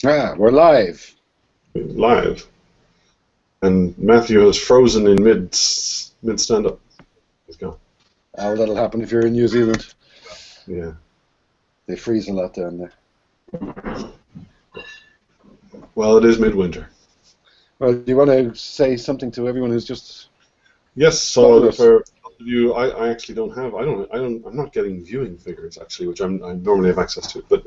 Ah, we're live. Live. And Matthew has frozen in mid stand-up. He's gone. Oh, that'll happen if you're in New Zealand. Yeah. They freeze a lot down there. Well, it is midwinter. Well, do you want to say something to everyone who's just... Yes, so for those of you, I actually don't have, I'm not getting viewing figures actually, which I normally have access to. But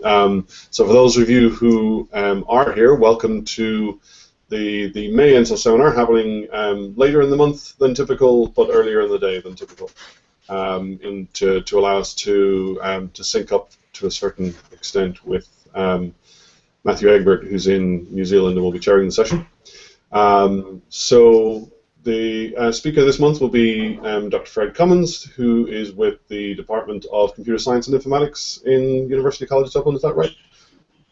so for those of you who are here, welcome to the May Enso seminar happening later in the month than typical, but earlier in the day than typical, to allow us to sync up to a certain extent with Matthew Egbert, who's in New Zealand and will be chairing the session. So the speaker this month will be Dr. Fred Cummins, who is with the Department of Computer Science and Informatics in University College Dublin. Is that right?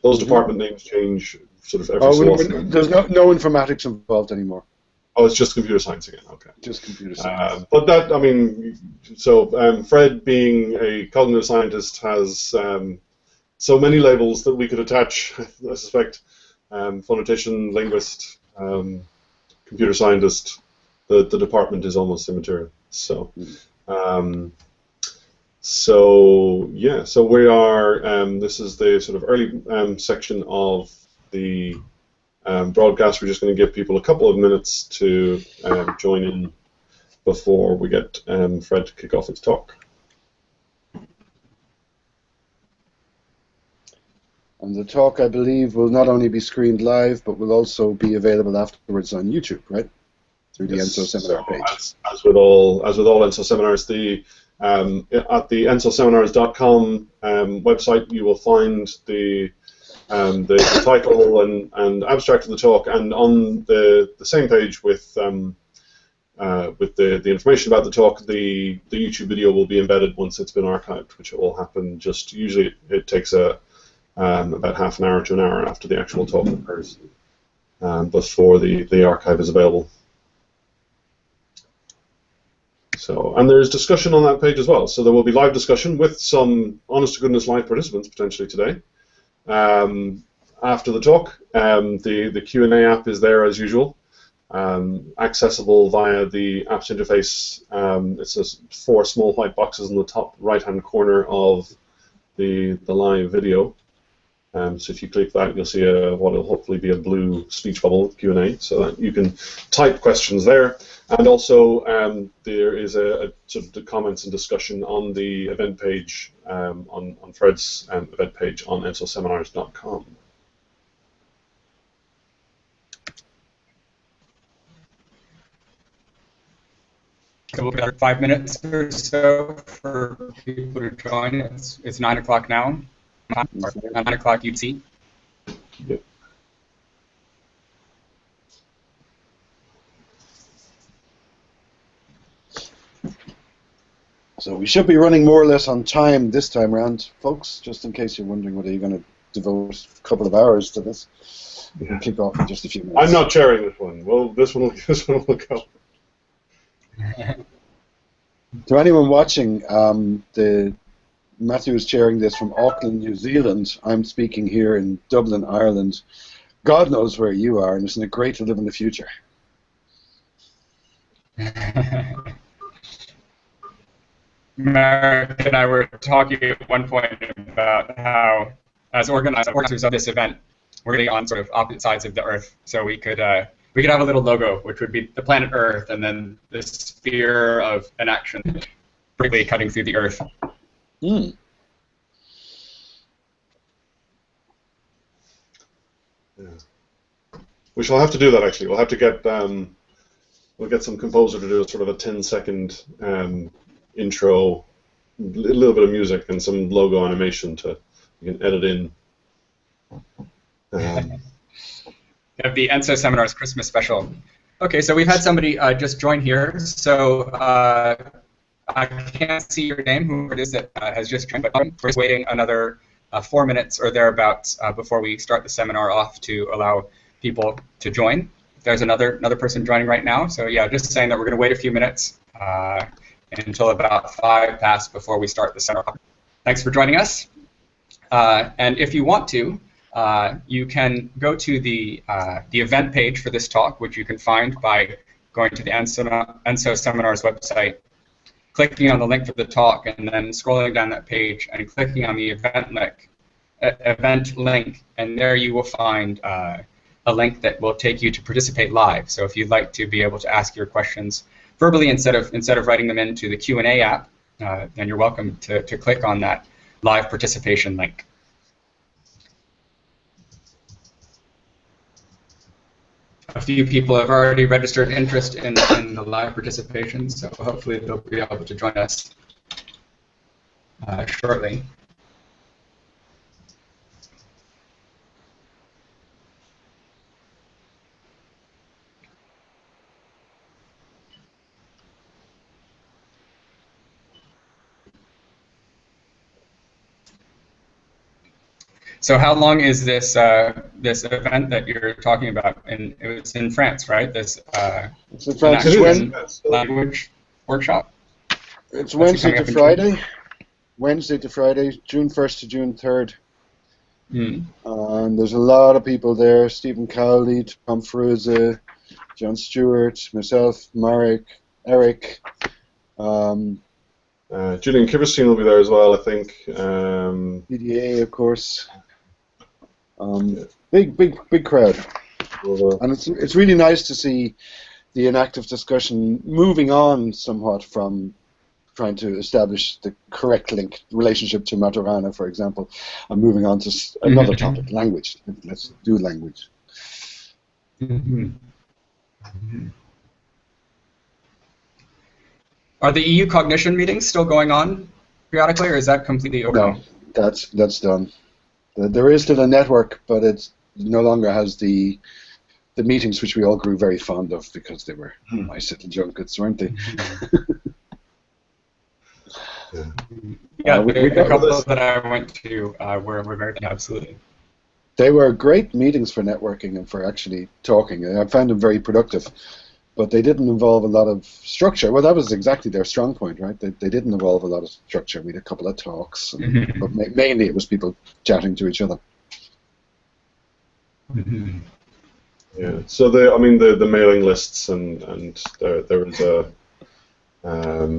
Those department names change sort of every so often. There's no informatics involved anymore. Oh, it's just computer science again. Okay. Just computer science. But that, I mean, so Fred, being a cognitive scientist, has so many labels that we could attach. I suspect phonetician, linguist, computer scientist. The department is almost immaterial. So, so we are. This is the sort of early section of the broadcast. We're just going to give people a couple of minutes to join in before we get Fred to kick off his talk. And the talk, I believe, will not only be screened live, but will also be available afterwards on YouTube, right? Through the Enso seminar page. As with all Enso seminars, at the ensoseminars.com website, you will find the title and abstract of the talk, and on the same page with the information about the talk, the YouTube video will be embedded once it's been archived, which will happen just usually it takes about half an hour to an hour after the actual talk occurs, before the archive is available. So, and there's discussion on that page as well. So there will be live discussion with some honest-to-goodness live participants potentially today. After the talk, the Q&A app is there as usual, accessible via the apps interface. It's just 4 small white boxes in the top right-hand corner of the live video. So if you click that, you'll see what will hopefully be a blue speech bubble Q&A, so that you can type questions there. And also, there is a sort of the comments and discussion on the event page, on Fred's event page on ensoseminars.com. So we'll be 5 minutes or so for people to join. It's 9 o'clock now. 9 o'clock UTC. Yep. So we should be running more or less on time this time around, folks, just in case you're wondering whether you're going to devote a couple of hours to this. We'll kick off in just a few minutes. I'm not chairing this one. Well, this one will go. To anyone watching, Matthew is chairing this from Auckland, New Zealand. I'm speaking here in Dublin, Ireland. God knows where you are, and isn't it great to live in the future? Mark and I were talking at one point about how, as organizers of this event, we're going to be on sort of opposite sides of the Earth, so we could have a little logo, which would be the planet Earth, and then the sphere of enaction, briefly cutting through the Earth. Mm. Yeah. We shall have to do that actually. We'll have to get we'll get some composer to do a sort of a 10-second intro, a little bit of music and some logo animation to you can edit in. Of the Enso Seminars Christmas special. Okay, so we've had somebody just join here. So I can't see your name, who it is that has just joined, but we're just waiting another 4 minutes or thereabouts before we start the seminar off to allow people to join. There's another person joining right now. So yeah, just saying that we're going to wait a few minutes until about 5 past before we start the seminar. Thanks for joining us. And if you want to, you can go to the event page for this talk, which you can find by going to the ENSO Seminars website, clicking on the link for the talk, and then scrolling down that page and clicking on the event link, and there you will find a link that will take you to participate live. So if you'd like to be able to ask your questions verbally instead of writing them into the Q&A app, then you're welcome to click on that live participation link. A few people have already registered interest in the live participation, so hopefully they'll be able to join us shortly. So how long is this this event that you're talking about? And it's in France, right? This it's in France. Language workshop. It's Wednesday to Friday. Wednesday to Friday, June 1st to June 3rd. And there's a lot of people there: Stephen Cowley, Tom Fruze, John Stewart, myself, Marek, Eric. Julian Kiverstein will be there as well, I think. PDA, of course. Big crowd, and it's really nice to see the Enactive discussion moving on somewhat from trying to establish the correct relationship to Maturana, for example, and moving on to another topic, language. Let's do language. Are the EU cognition meetings still going on periodically, or is that completely over? No, that's done. There is still a network, but it no longer has the meetings which we all grew very fond of because they were nice little junkets, weren't they? The couple that I went to were very absolutely. They were great meetings for networking and for actually talking. I found them very productive, but they didn't involve a lot of structure. Well, that was exactly their strong point, right? They didn't involve a lot of structure. We had a couple of talks, but mainly it was people chatting to each other. Yeah. So the mailing lists and there was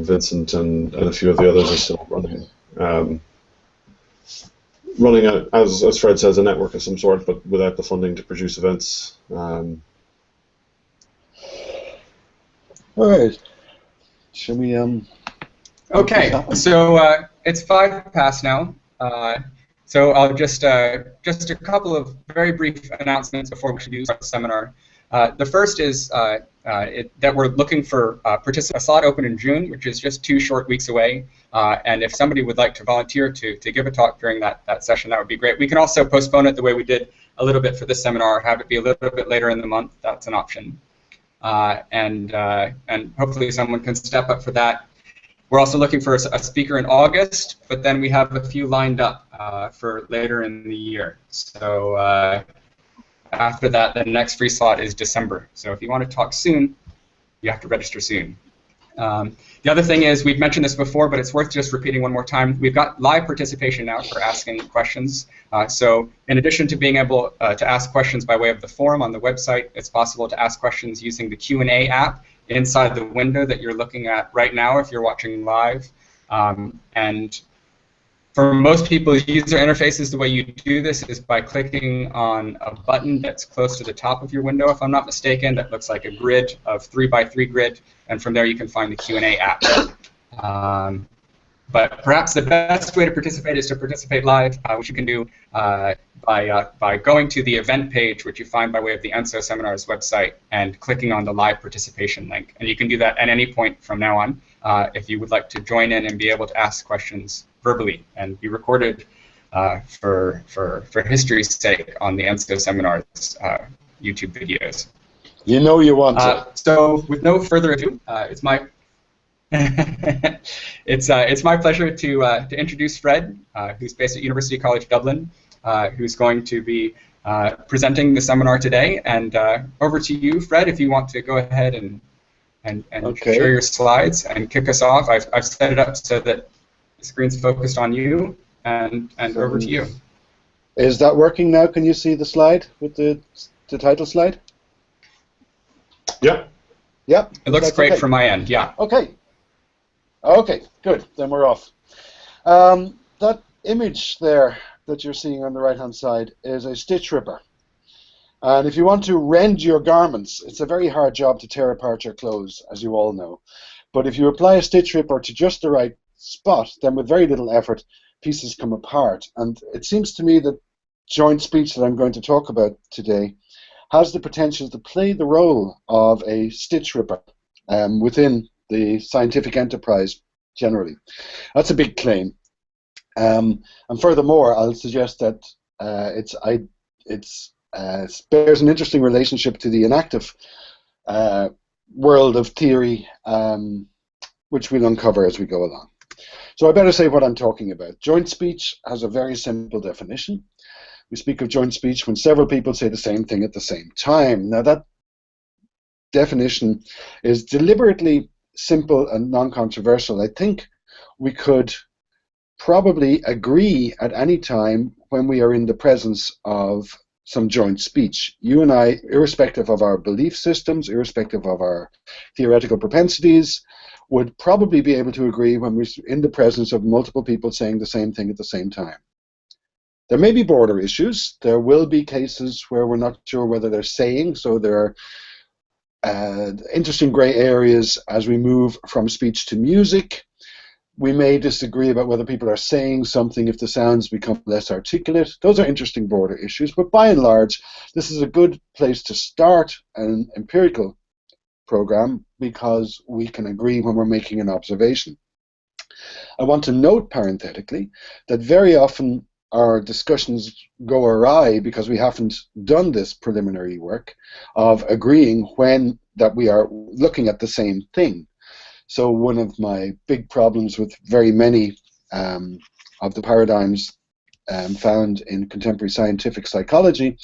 Vincent and a few of the others are still running. Running as Fred says, a network of some sort, but without the funding to produce events. All right. Shall we? Okay. So it's 5 past now. So I'll just a couple of very brief announcements before we should start the seminar. The first is that we're looking for a slot open in June, which is just 2 short weeks away. And if somebody would like to volunteer to give a talk during that session, that would be great. We can also postpone it the way we did a little bit for this seminar, have it be a little bit later in the month. That's an option. And hopefully someone can step up for that. We're also looking for a speaker in August, but then we have a few lined up for later in the year. So after that, the next free slot is December. So if you want to talk soon, you have to register soon. The other thing is, we've mentioned this before, but it's worth just repeating one more time. We've got live participation now for asking questions. So in addition to being able to ask questions by way of the forum on the website, it's possible to ask questions using the Q&A app inside the window that you're looking at right now if you're watching live. And for most people's user interfaces, the way you do this is by clicking on a button that's close to the top of your window, if I'm not mistaken, that looks like a grid of 3x3 grid, and from there you can find the Q&A app. But perhaps the best way to participate is to participate live, which you can do by going to the event page, which you find by way of the ENSO Seminars website, and clicking on the live participation link. And you can do that at any point from now on if you would like to join in and be able to ask questions verbally and be recorded for history's sake on the ENSO Seminars YouTube videos. You know you want to. So with no further ado, it's my it's my pleasure to introduce Fred, who's based at University College Dublin, who's going to be presenting the seminar today. And over to you, Fred, if you want to go ahead and okay. share your slides and kick us off. I've set it up so that the screen's focused on you, and over to you. Is that working now? Can you see the slide with the title slide? Yeah. Yep. It looks great from my end, yeah. Okay. Okay, good. Then we're off. That image there that you're seeing on the right-hand side is a stitch ripper. And if you want to rend your garments, it's a very hard job to tear apart your clothes, as you all know. But if you apply a stitch ripper to just the right spot, then with very little effort, pieces come apart. And it seems to me that joint speech that I'm going to talk about today has the potential to play the role of a stitch ripper within the scientific enterprise generally. That's a big claim. And furthermore, I'll suggest that it bears an interesting relationship to the enactive world of theory, which we'll uncover as we go along. So I better say what I'm talking about. Joint speech has a very simple definition. We speak of joint speech when several people say the same thing at the same time. Now that definition is deliberately simple and non-controversial. I think we could probably agree at any time when we are in the presence of some joint speech. You and I, irrespective of our belief systems, irrespective of our theoretical propensities, would probably be able to agree when we're in the presence of multiple people saying the same thing at the same time. There may be border issues. There will be cases where we're not sure whether they're saying, so there are interesting gray areas as we move from speech to music. We may disagree about whether people are saying something if the sounds become less articulate. Those are interesting border issues, but by and large, this is a good place to start an empirical program because we can agree when we're making an observation. I want to note parenthetically that very often our discussions go awry because we haven't done this preliminary work of agreeing when that we are looking at the same thing. So one of my big problems with very many of the paradigms found in contemporary scientific psychology,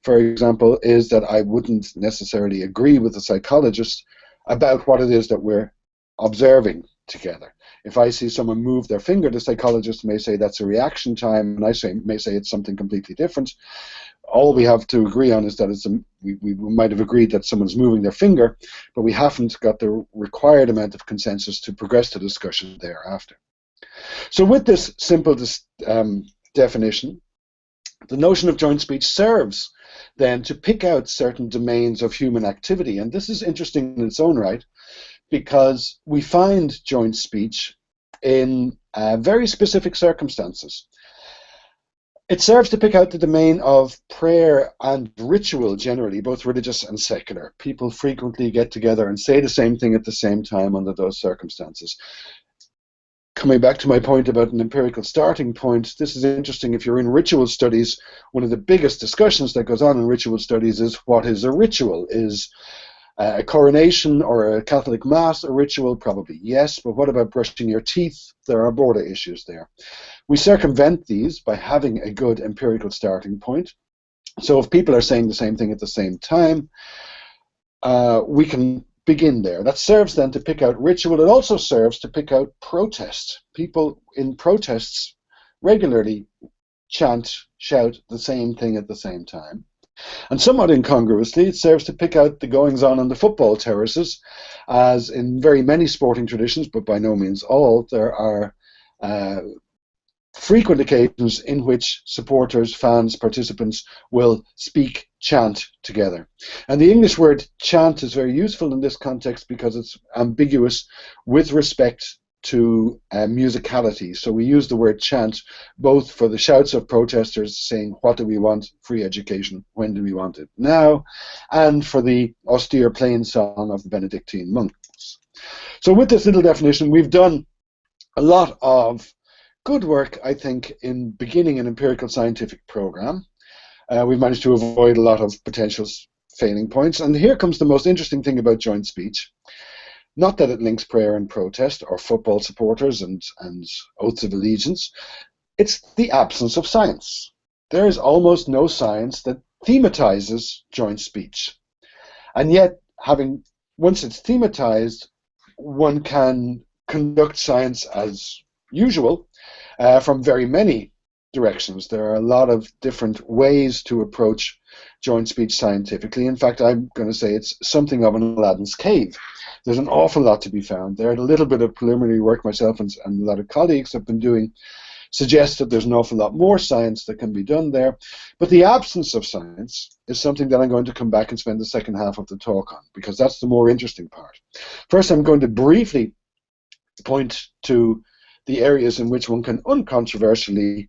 for example, is that I wouldn't necessarily agree with the psychologist about what it is that we're observing together. If I see someone move their finger, the psychologist may say that's a reaction time, and I may say it's something completely different. All we have to agree on is that we might have agreed that someone's moving their finger, but we haven't got the required amount of consensus to progress the discussion thereafter. So with this simple definition, the notion of joint speech serves then to pick out certain domains of human activity. And this is interesting in its own right, because we find joint speech in very specific circumstances. It serves to pick out the domain of prayer and ritual generally, both religious and secular. People frequently get together and say the same thing at the same time under those circumstances. Coming back to my point about an empirical starting point, this is interesting. If you're in ritual studies, one of the biggest discussions that goes on in ritual studies is what is a ritual? Is a coronation or a Catholic Mass a ritual? Probably yes, but what about brushing your teeth? There are border issues there. We circumvent these by having a good empirical starting point. So if people are saying the same thing at the same time, we can begin there. That serves then to pick out ritual. It also serves to pick out protest. People in protests regularly chant, shout the same thing at the same time. And somewhat incongruously, it serves to pick out the goings-on the football terraces, as in very many sporting traditions, but by no means all, there are frequent occasions in which supporters, fans, participants will speak, chant together. And the English word chant is very useful in this context because it's ambiguous with respect to musicality. So we use the word chant both for the shouts of protesters saying, what do we want? Free education. When do we want it? Now. And for the austere plain song of the Benedictine monks. So with this little definition, we've done a lot of good work, I think, in beginning an empirical scientific program. We've managed to avoid a lot of potential failing points. And here comes the most interesting thing about joint speech. Not that it links prayer and protest or football supporters and oaths of allegiance. It's the absence of science. There is almost no science that thematizes joint speech. And yet, once it's thematized, one can conduct science as usual from very many directions. There are a lot of different ways to approach joint speech scientifically. In fact, I'm going to say it's something of an Aladdin's cave. There's an awful lot to be found there. A little bit of preliminary work myself and a lot of colleagues have been doing suggests that there's an awful lot more science that can be done there. But the absence of science is something that I'm going to come back and spend the second half of the talk on, because that's the more interesting part. First, I'm going to briefly point to the areas in which one can uncontroversially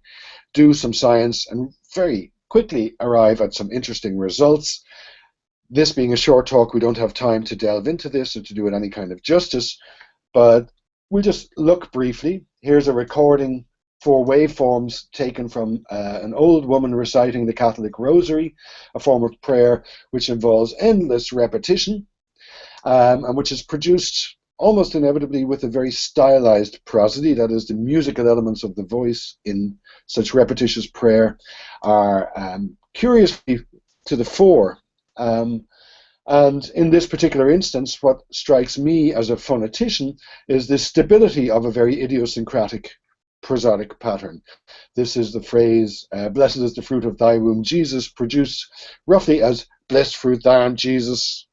do some science and very quickly arrive at some interesting results. This being a short talk, we don't have time to delve into this or to do it any kind of justice, but we'll just look briefly. Here's a recording for waveforms taken from an old woman reciting the Catholic rosary, a form of prayer which involves endless repetition and which is produced almost inevitably with a very stylized prosody. That is, the musical elements of the voice in such repetitious prayer are curiously to the fore. And in this particular instance, what strikes me as a phonetician is the stability of a very idiosyncratic prosodic pattern. This is the phrase, blessed is the fruit of thy womb, Jesus, produced roughly as blessed fruit thou, Jesus,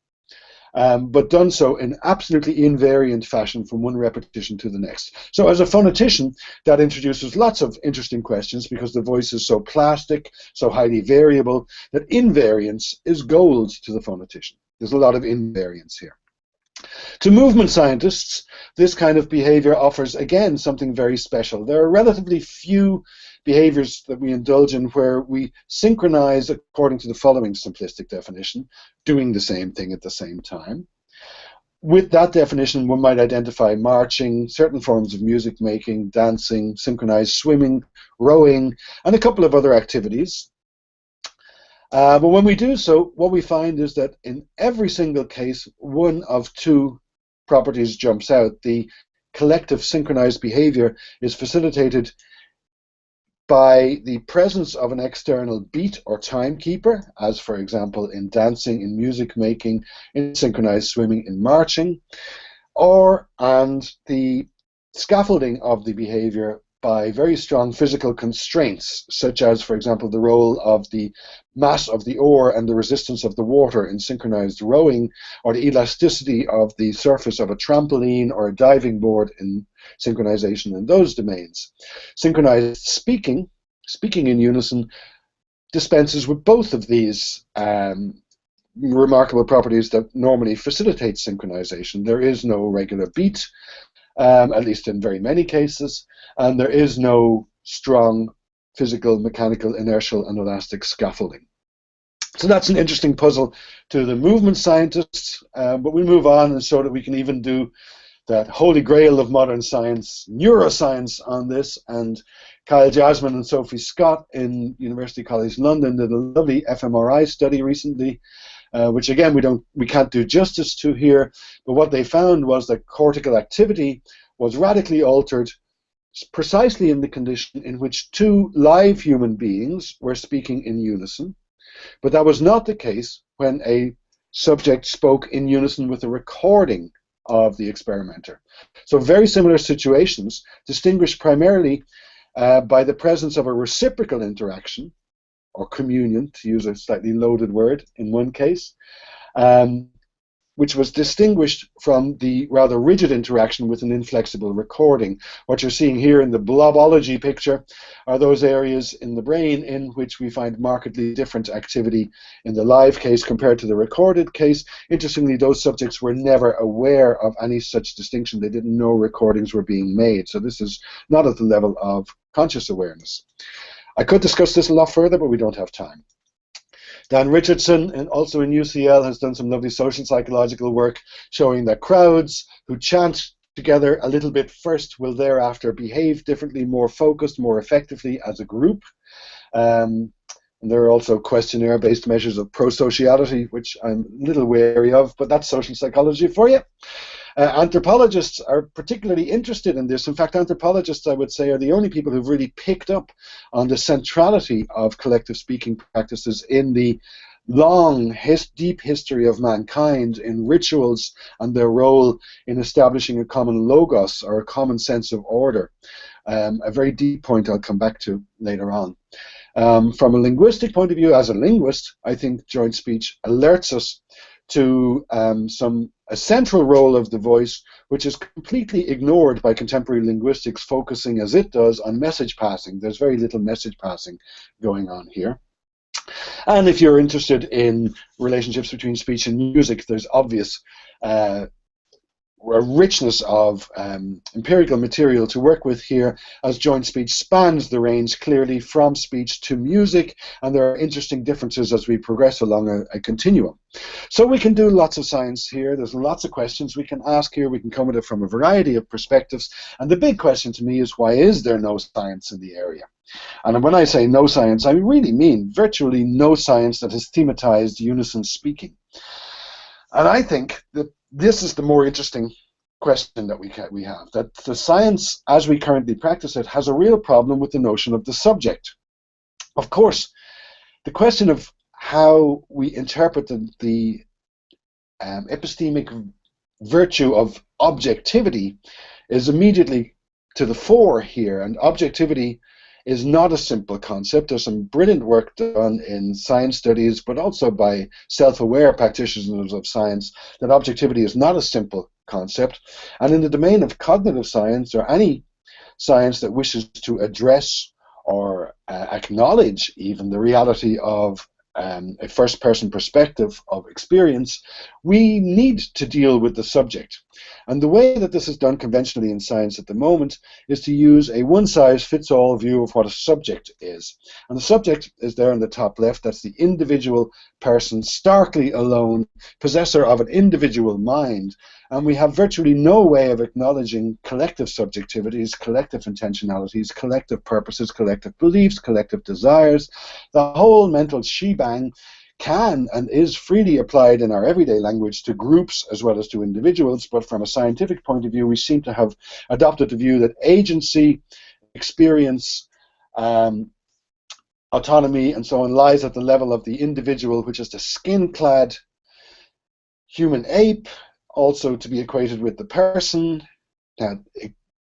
but done so in absolutely invariant fashion from one repetition to the next. So as a phonetician, that introduces lots of interesting questions, because the voice is so plastic, so highly variable, that invariance is gold to the phonetician. There's a lot of invariance here. To movement scientists, this kind of behavior offers, again, something very special. There are relatively few behaviors that we indulge in where we synchronize according to the following simplistic definition, doing the same thing at the same time. With that definition, one might identify marching, certain forms of music making, dancing, synchronized swimming, rowing, and a couple of other activities. But when we do so, what we find is that in every single case, one of two properties jumps out. The collective synchronized behavior is facilitated by the presence of an external beat or timekeeper, as for example in dancing, in music making, in synchronized swimming, in marching, and the scaffolding of the behavior by very strong physical constraints, such as, for example, the role of the mass of the oar and the resistance of the water in synchronized rowing, or the elasticity of the surface of a trampoline or a diving board in synchronization in those domains. Synchronized speaking in unison, dispenses with both of these remarkable properties that normally facilitate synchronization. There is no regular beat, at least in very many cases, and there is no strong physical, mechanical, inertial, and elastic scaffolding. So that's an interesting puzzle to the movement scientists, but we move on and so that we can even do that holy grail of modern science, neuroscience, on this. And Kyle Jasmine and Sophie Scott in University College London did a lovely fMRI study recently, which again we can't do justice to here, but what they found was that cortical activity was radically altered precisely in the condition in which two live human beings were speaking in unison, but that was not the case when a subject spoke in unison with a recording of the experimenter. So very similar situations, distinguished primarily by the presence of a reciprocal interaction, or communion, to use a slightly loaded word in one case, which was distinguished from the rather rigid interaction with an inflexible recording. What you're seeing here in the blobology picture are those areas in the brain in which we find markedly different activity in the live case compared to the recorded case. Interestingly, those subjects were never aware of any such distinction. They didn't know recordings were being made. So this is not at the level of conscious awareness. I could discuss this a lot further, but we don't have time. Dan Richardson, and also in UCL, has done some lovely social psychological work showing that crowds who chant together a little bit first will thereafter behave differently, more focused, more effectively as a group. And there are also questionnaire-based measures of pro-sociality, which I'm a little wary of, but that's social psychology for you. Anthropologists are particularly interested in this. In fact, anthropologists, I would say, are the only people who've really picked up on the centrality of collective speaking practices in the long, deep history of mankind, in rituals and their role in establishing a common logos, or a common sense of order. a very deep point I'll come back to later on. From a linguistic point of view, as a linguist, I think joint speech alerts us to a central role of the voice, which is completely ignored by contemporary linguistics, focusing as it does on message passing. There's very little message passing going on here. And if you're interested in relationships between speech and music, there's obvious a richness of empirical material to work with here, as joint speech spans the range clearly from speech to music, and there are interesting differences as we progress along a continuum. So we can do lots of science here. There's lots of questions we can ask here. We can come at it from a variety of perspectives, and the big question to me is, why is there no science in the area? And when I say no science, I really mean virtually no science that has thematized unison speaking. And I think that this is the more interesting question that we have, that the science, as we currently practice it, has a real problem with the notion of the subject. Of course, the question of how we interpret the epistemic virtue of objectivity is immediately to the fore here, and objectivity is not a simple concept. There's some brilliant work done in science studies, but also by self-aware practitioners of science, that objectivity is not a simple concept. And in the domain of cognitive science, or any science that wishes to address or acknowledge even the reality of a first-person perspective of experience, we need to deal with the subject. And the way that this is done conventionally in science at the moment is to use a one-size-fits-all view of what a subject is. And the subject is there in the top left. That's the individual person, starkly alone, possessor of an individual mind. And we have virtually no way of acknowledging collective subjectivities, collective intentionalities, collective purposes, collective beliefs, collective desires. The whole mental shebang can and is freely applied in our everyday language to groups as well as to individuals, but from a scientific point of view, we seem to have adopted the view that agency, experience, autonomy, and so on lies at the level of the individual, which is the skin-clad human ape, also to be equated with the person. Now,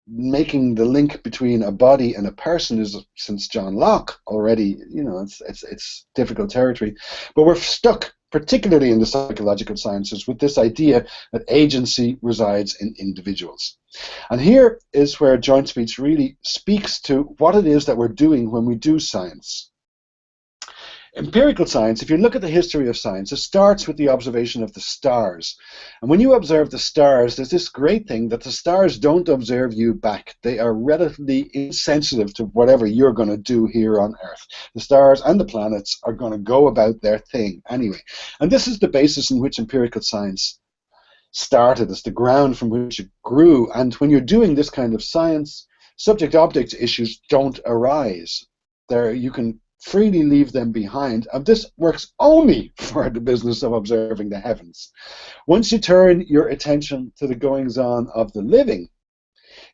making the link between a body and a person is, since John Locke already, you know, it's difficult territory. But we're stuck, particularly in the psychological sciences, with this idea that agency resides in individuals. And here is where joint speech really speaks to what it is that we're doing when we do science. Empirical science, if you look at the history of science, it starts with the observation of the stars. And when you observe the stars, there's this great thing that the stars don't observe you back. They are relatively insensitive to whatever you're going to do here on Earth. The stars and the planets are going to go about their thing anyway. And this is the basis in which empirical science started. It's the ground from which it grew. And when you're doing this kind of science, subject-object issues don't arise. You can freely leave them behind, and this works only for the business of observing the heavens. Once you turn your attention to the goings-on of the living,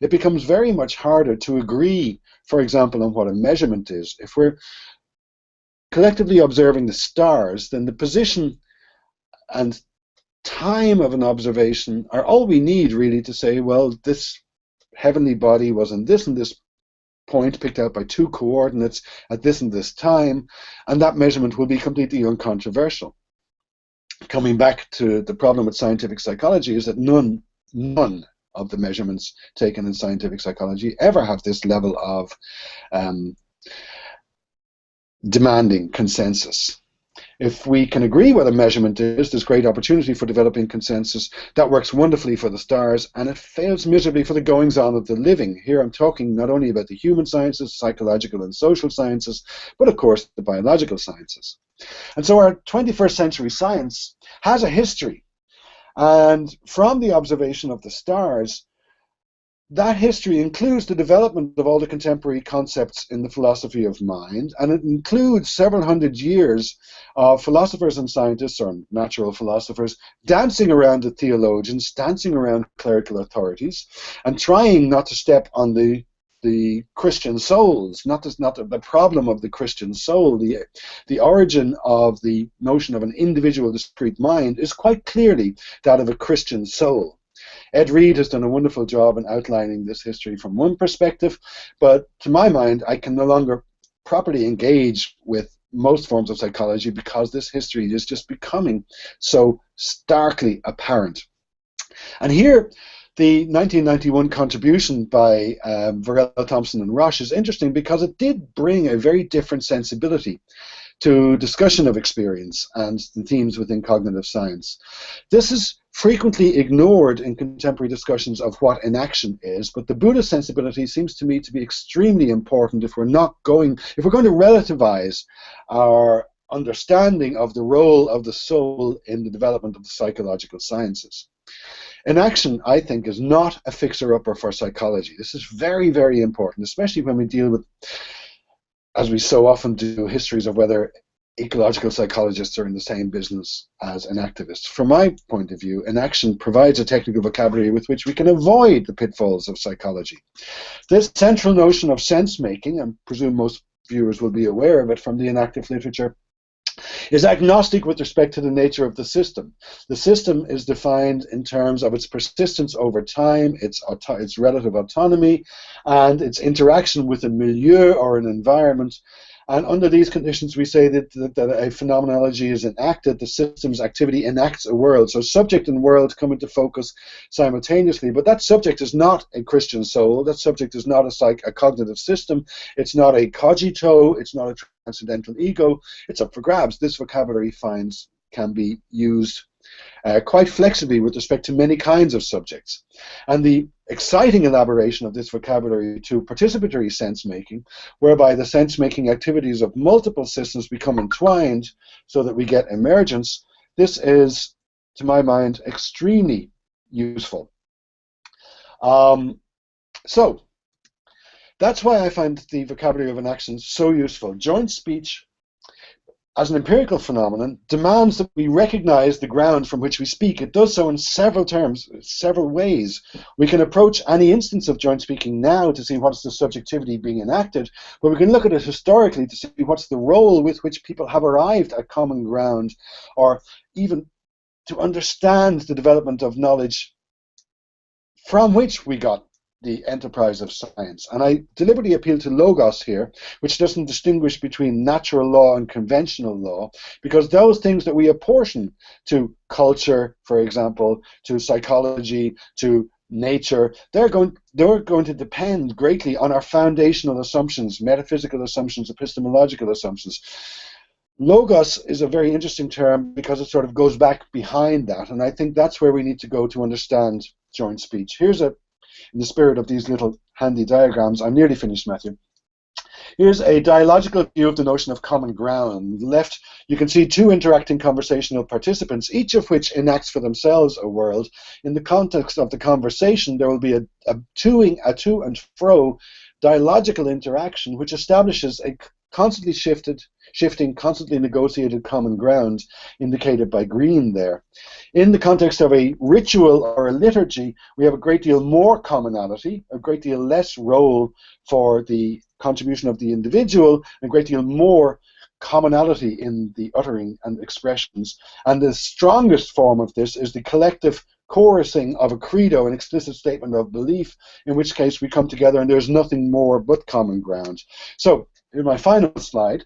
it becomes very much harder to agree, for example, on what a measurement is. If we're collectively observing the stars, then the position and time of an observation are all we need, really, to say, well, this heavenly body was in this and this point picked out by two coordinates at this and this time, and that measurement will be completely uncontroversial. Coming back to the problem with scientific psychology is that none of the measurements taken in scientific psychology ever have this level of demanding consensus. If we can agree what a measurement is, there's great opportunity for developing consensus. That works wonderfully for the stars, and it fails miserably for the goings-on of the living. Here I'm talking not only about the human sciences, psychological and social sciences, but of course the biological sciences. And so our 21st century science has a history, and from the observation of the stars, that history includes the development of all the contemporary concepts in the philosophy of mind, and it includes several hundred years of philosophers and scientists, or natural philosophers, dancing around the theologians, dancing around clerical authorities, and trying not to step on the Christian souls, not the problem of the Christian soul. The origin of the notion of an individual discrete mind is quite clearly that of a Christian soul. Ed Reed has done a wonderful job in outlining this history from one perspective, but to my mind, I can no longer properly engage with most forms of psychology because this history is just becoming so starkly apparent. And here, the 1991 contribution by Varela, Thompson, and Rush is interesting because it did bring a very different sensibility to discussion of experience and the themes within cognitive science. This is frequently ignored in contemporary discussions of what inaction is, but the Buddhist sensibility seems to me to be extremely important if we're going to relativize our understanding of the role of the soul in the development of the psychological sciences. Inaction, I think, is not a fixer-upper for psychology. This is very, very important, especially when we deal with, as we so often do, histories of whether ecological psychologists are in the same business as enactivists. From my point of view, inaction provides a technical vocabulary with which we can avoid the pitfalls of psychology. This central notion of sense-making, I presume most viewers will be aware of it from the enactive literature, is agnostic with respect to the nature of the system. The system is defined in terms of its persistence over time, its relative autonomy, and its interaction with a milieu or an environment. And under these conditions, we say that a phenomenology is enacted, the system's activity enacts a world. So subject and world come into focus simultaneously. But that subject is not a Christian soul. That subject is not a cognitive system. It's not a cogito. It's not a transcendental ego. It's up for grabs. This vocabulary can be used quite flexibly with respect to many kinds of subjects. And the exciting elaboration of this vocabulary to participatory sense-making, whereby the sense-making activities of multiple systems become entwined so that we get emergence, this is, to my mind, extremely useful. So, that's why I find the vocabulary of inaction so useful. Joint speech, as an empirical phenomenon, demands that we recognize the ground from which we speak. It does so in several terms, several ways. We can approach any instance of joint speaking now to see what's the subjectivity being enacted, but we can look at it historically to see what's the role with which people have arrived at common ground, or even to understand the development of knowledge from which we got the enterprise of science. And I deliberately appeal to logos here, which doesn't distinguish between natural law and conventional law, because those things that we apportion to culture, for example, to psychology, to nature, they're going to depend greatly on our foundational assumptions, metaphysical assumptions, epistemological assumptions. Logos is a very interesting term because it sort of goes back behind that, and I think that's where we need to go to understand joint speech. In the spirit of these little handy diagrams, I'm nearly finished, Matthew. Here's a dialogical view of the notion of common ground. On the left, you can see two interacting conversational participants, each of which enacts for themselves a world. In the context of the conversation, there will be a to and fro dialogical interaction which establishes a constantly shifting, constantly negotiated common ground, indicated by green there. In the context of a ritual or a liturgy, we have a great deal more commonality, a great deal less role for the contribution of the individual, a great deal more commonality in the uttering and expressions. And the strongest form of this is the collective chorusing of a credo, an explicit statement of belief, in which case we come together and there's nothing more but common ground. So, in my final slide,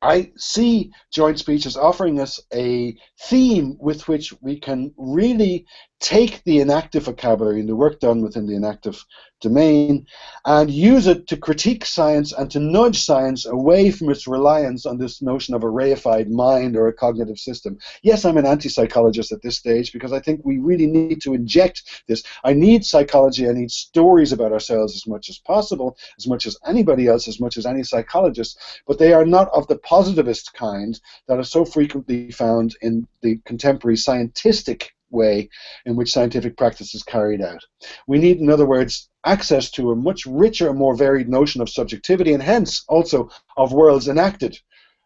I see joint speech as offering us a theme with which we can really take the enactive vocabulary and the work done within the enactive domain and use it to critique science and to nudge science away from its reliance on this notion of a reified mind or a cognitive system. Yes, I'm an anti-psychologist at this stage because I think we really need to inject this. I need psychology, I need stories about ourselves as much as possible, as much as anybody else, as much as any psychologist, but they are not of the positivist kind that is so frequently found in the contemporary scientific way in which scientific practice is carried out. We need, in other words, access to a much richer and more varied notion of subjectivity and hence also of worlds enacted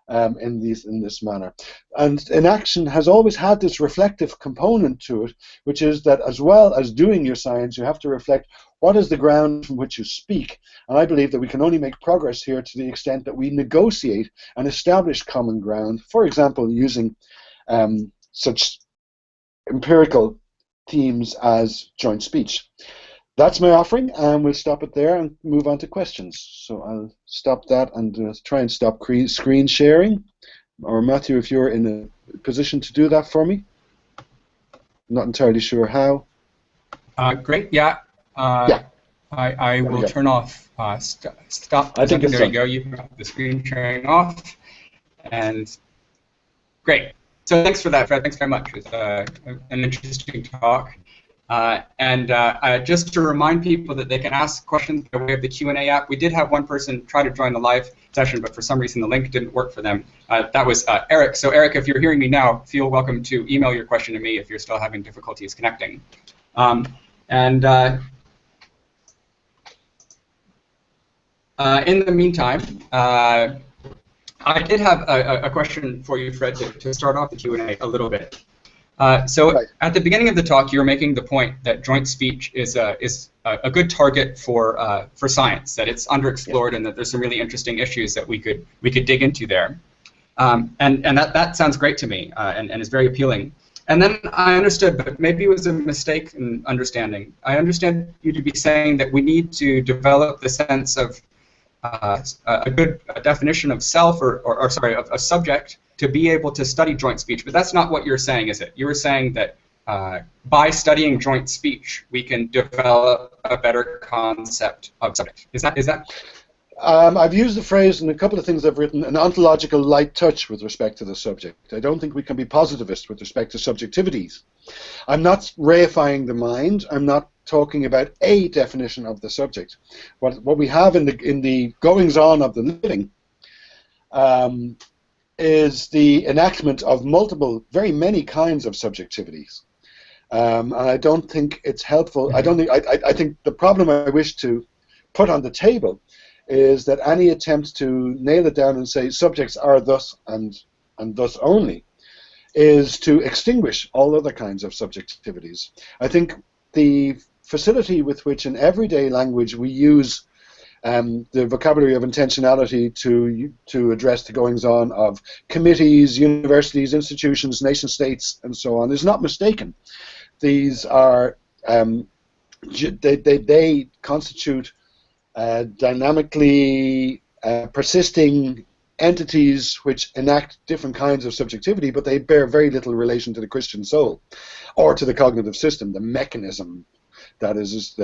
in this manner. And inaction has always had this reflective component to it, which is that as well as doing your science, you have to reflect what is the ground from which you speak. And I believe that we can only make progress here to the extent that we negotiate and establish common ground, for example, using such empirical themes as joint speech. That's my offering, and we'll stop it there and move on to questions. So I'll stop that and try and stop screen sharing. Or Matthew, if you're in a position to do that for me. I'm not entirely sure how. Great, yeah. Yeah. I will turn off stop. I think it's there done. you go. You've got the screen sharing off. And great. So thanks for that, Fred. Thanks very much. It was an interesting talk. Just to remind people that they can ask questions by way of the Q&A app. We did have one person try to join the live session, but for some reason the link didn't work for them. That was Eric. So Eric, if you're hearing me now, feel welcome to email your question to me if you're still having difficulties connecting. In the meantime, I did have a question for you, Fred, to start off the Q&A a little bit. So at the beginning of the talk, you were making the point that joint speech is a good target for science, that it's underexplored, and that there's some really interesting issues that we could dig into there. And that sounds great to me, and is very appealing. And then I understood, but maybe it was a mistake in understanding. I understand you to be saying that we need to develop the sense of a good definition of self, or sorry, of a subject, to be able to study joint speech. But that's not what you're saying, is it? You were saying that by studying joint speech, we can develop a better concept of subject. Is that? I've used the phrase in a couple of things I've written, an ontological light touch with respect to the subject. I don't think we can be positivist with respect to subjectivities. I'm not reifying the mind. I'm not talking about a definition of the subject. What we have in the goings-on of the living is the enactment of multiple, very many kinds of subjectivities. And I don't think it's helpful. I think the problem I wish to put on the table is that any attempt to nail it down and say subjects are thus and thus only is to extinguish all other kinds of subjectivities. I think the facility with which in everyday language we use the vocabulary of intentionality to address the goings-on of committees, universities, institutions, nation-states, and so on is not mistaken. These are they constitute dynamically persisting entities which enact different kinds of subjectivity, but they bear very little relation to the Christian soul or to the cognitive system, the mechanism that is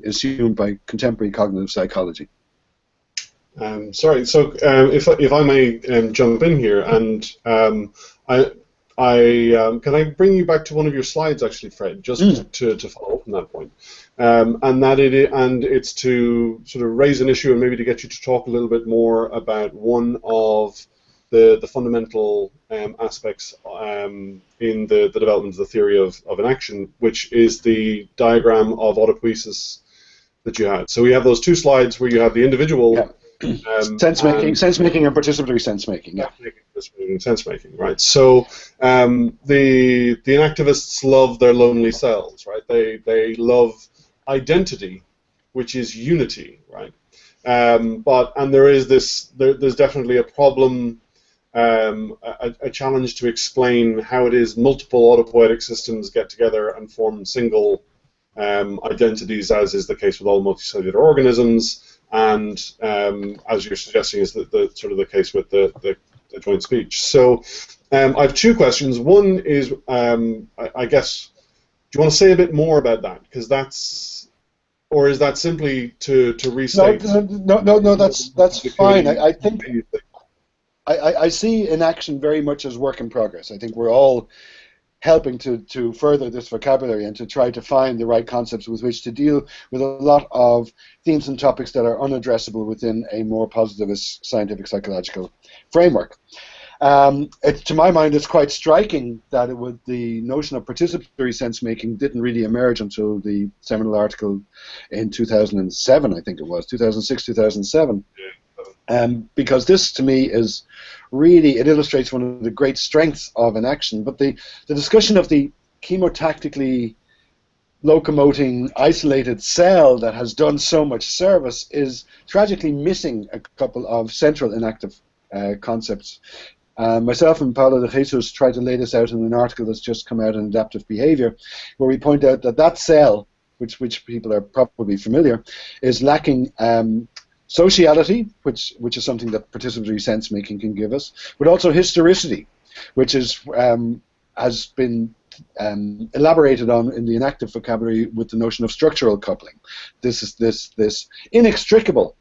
assumed by contemporary cognitive psychology. Sorry, so if I may jump in here, and can I bring you back to one of your slides, actually, Fred, just to follow up on that point, and it's to sort of raise an issue and maybe to get you to talk a little bit more about one of the fundamental aspects in the development of the theory of enaction, which is the diagram of autopoiesis that you had. So we have those two slides where you have the individual. Yeah. Sensemaking and participatory sensemaking. Yeah. Sensemaking, right? So the enactivists love their lonely selves, right? They love identity, which is unity, right? And there's definitely a problem, a challenge to explain how it is multiple autopoietic systems get together and form single identities, as is the case with all multicellular organisms. And as you're suggesting, is the sort of the case with the joint speech. So I have two questions. One is, I guess, do you want to say a bit more about that? Because that's, or is that simply to restate? No, that's fine. I think I see enaction very much as work in progress. I think we're all helping to further this vocabulary and to try to find the right concepts with which to deal with a lot of themes and topics that are unaddressable within a more positivist scientific psychological framework. To my mind, it's quite striking that the notion of participatory sense-making didn't really emerge until the seminal article in 2007, I think it was, 2006, 2007. Because this, to me, is really, it illustrates one of the great strengths of enaction. But the discussion of the chemotactically locomoting isolated cell that has done so much service is tragically missing a couple of central enactive concepts. Myself and Paulo de Jesus tried to lay this out in an article that's just come out in Adaptive Behaviour, where we point out that that cell, which people are probably familiar, is lacking sociality, which is something that participatory sense-making can give us, but also historicity, which is has been elaborated on in the enactive vocabulary with the notion of structural coupling. This is this inextricable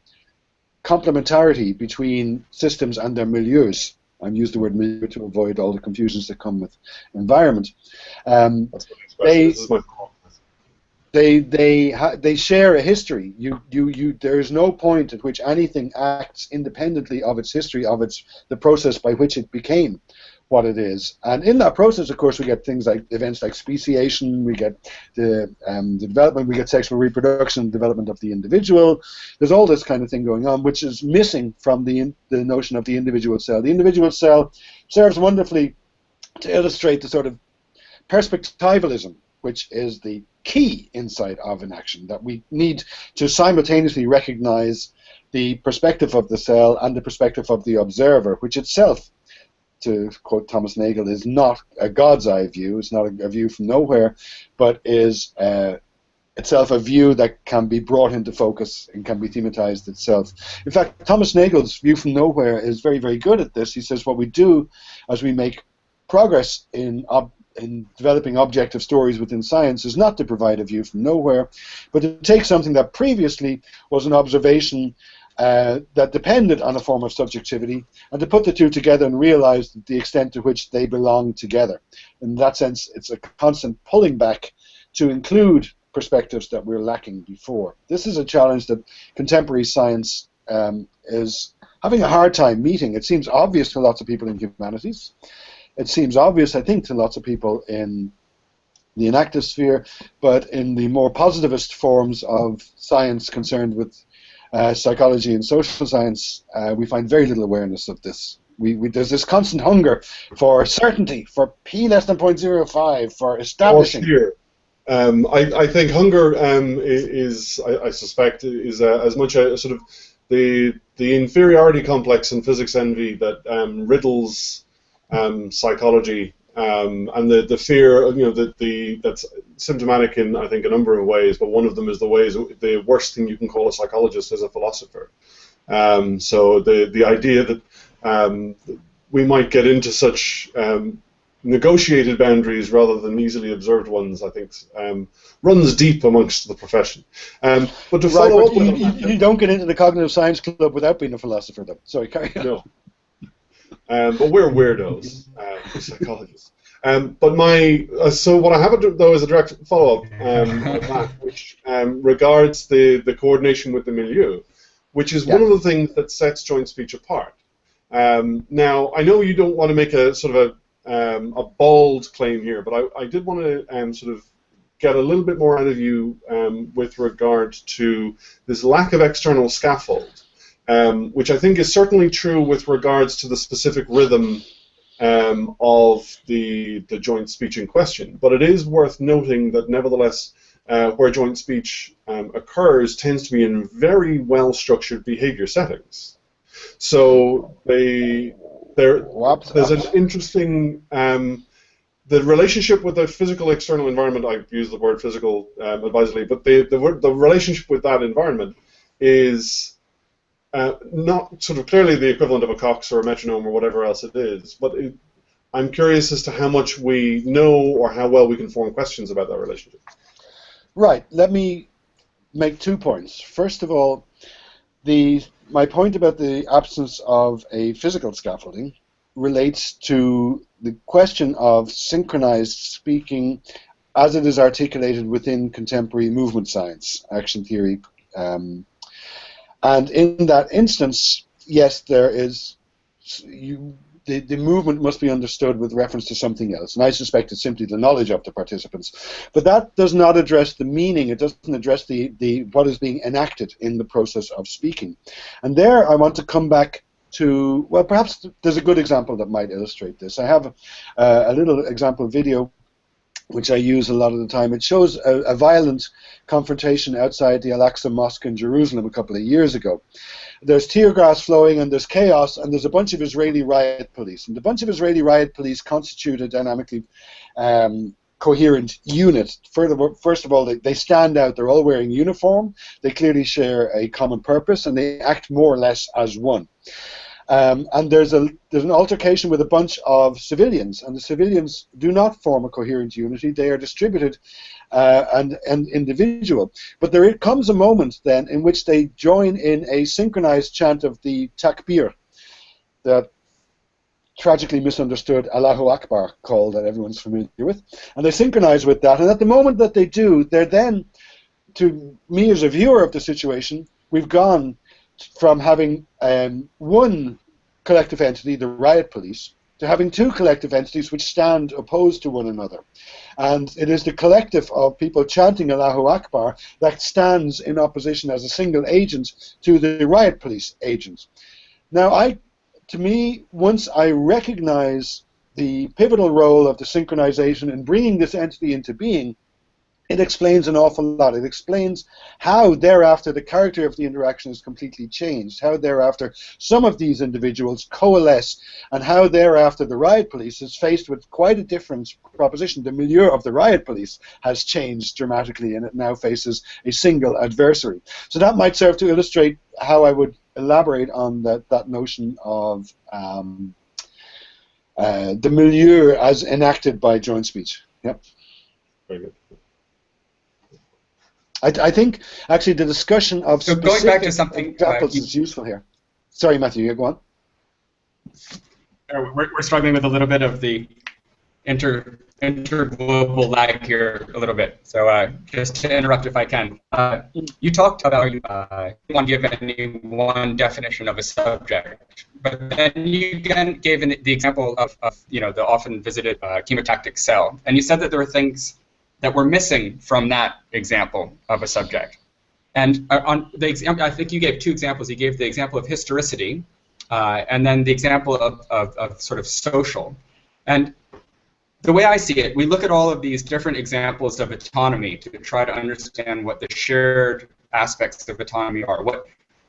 complementarity between systems and their milieus. I'm using the word milieu to avoid all the confusions that come with environment. That's what this is my fault. They share a history. There is no point at which anything acts independently of its history, of the process by which it became what it is. And in that process, of course, we get things like events like speciation, we get the development, we get sexual reproduction, development of the individual. There's all this kind of thing going on, which is missing from the notion of the individual cell. The individual cell serves wonderfully to illustrate the sort of perspectivalism, which is the key insight of enaction, that we need to simultaneously recognize the perspective of the cell and the perspective of the observer, which itself, to quote Thomas Nagel, is not a God's eye view. It's not a view from nowhere, but is itself a view that can be brought into focus and can be thematized itself. In fact, Thomas Nagel's view from nowhere is very, very good at this. He says what we do as we make progress in developing objective stories within science is not to provide a view from nowhere, but to take something that previously was an observation that depended on a form of subjectivity, and to put the two together and realize the extent to which they belong together. In that sense, it's a constant pulling back to include perspectives that we're lacking before. This is a challenge that contemporary science is having a hard time meeting. It seems obvious to lots of people in humanities. It seems obvious, I think, to lots of people in the enactive sphere, but in the more positivist forms of science concerned with psychology and social science, we find very little awareness of this. There's this constant hunger for certainty, for p less than 0.05, for establishing. I think hunger is, I suspect, is as much a sort of the inferiority complex in physics envy that riddles psychology, and the fear, that's symptomatic in, I think, a number of ways, but one of them is the worst thing you can call a psychologist is a philosopher. So the idea that we might get into such negotiated boundaries rather than easily observed ones, I think, runs deep amongst the profession. But to follow up, you don't get into the cognitive science club without being a philosopher, though. Sorry, carry on. No. But we're weirdos, psychologists. But so what I have though is a direct follow-up of that, which regards the coordination with the milieu, which is one of the things that sets joint speech apart. Now, I know you don't want to make a sort of a bold claim here, but I did want to sort of get a little bit more out of you with regard to this lack of external scaffold. Which I think is certainly true with regards to the specific rhythm of the joint speech in question. But it is worth noting that nevertheless, where joint speech occurs tends to be in very well-structured behavior settings. So there's an interesting the relationship with the physical external environment. I use the word physical advisedly, but the relationship with that environment is not sort of clearly the equivalent of a Cox or a metronome or whatever else it is, but I'm curious as to how much we know or how well we can form questions about that relationship. Right. Let me make 2 points. First of all, my point about the absence of a physical scaffolding relates to the question of synchronized speaking as it is articulated within contemporary movement science, action theory. And in that instance, yes, there is the movement must be understood with reference to something else, and I suspect it's simply the knowledge of the participants. But that does not address the meaning. It doesn't address what is being enacted in the process of speaking. And there, I want to come back to, well, perhaps there's a good example that might illustrate this. I have a little example video which I use a lot of the time. It shows a violent confrontation outside the Al-Aqsa Mosque in Jerusalem a couple of years ago. There's tear gas flowing, and there's chaos, and there's a bunch of Israeli riot police. And the bunch of Israeli riot police constitute a dynamically coherent unit. First of all, they stand out. They're all wearing uniform. They clearly share a common purpose, and they act more or less as one. And there's an altercation with a bunch of civilians, and the civilians do not form a coherent unity. They are distributed and individual. But there comes a moment then in which they join in a synchronized chant of the takbir, the tragically misunderstood Allahu Akbar call that everyone's familiar with, and they synchronize with that. And at the moment that they do, they're then, to me as a viewer of the situation, we've gone from having one collective entity, the riot police, to having two collective entities which stand opposed to one another. And it is the collective of people chanting Allahu Akbar that stands in opposition as a single agent to the riot police agents. Now, to me, once I recognize the pivotal role of the synchronization in bringing this entity into being, it explains an awful lot. It explains how thereafter the character of the interaction is completely changed, how thereafter some of these individuals coalesce, and how thereafter the riot police is faced with quite a different proposition. The milieu of the riot police has changed dramatically, and it now faces a single adversary. So that might serve to illustrate how I would elaborate on that notion of the milieu as enacted by joint speech. Yep. Very good. I think actually the discussion of so going back to something examples is useful here. Sorry, Matthew, you go on. We're struggling with a little bit of the interglobal lag here a little bit. So just to interrupt if I can. You talked about you want to give any one definition of a subject, but then you again gave the example of the often visited chemotactic cell, and you said that there were things that were missing from that example of a subject. And on the example, I think you gave two examples. You gave the example of historicity, and then the example of sort of social. And the way I see it, we look at all of these different examples of autonomy to try to understand what the shared aspects of autonomy are. What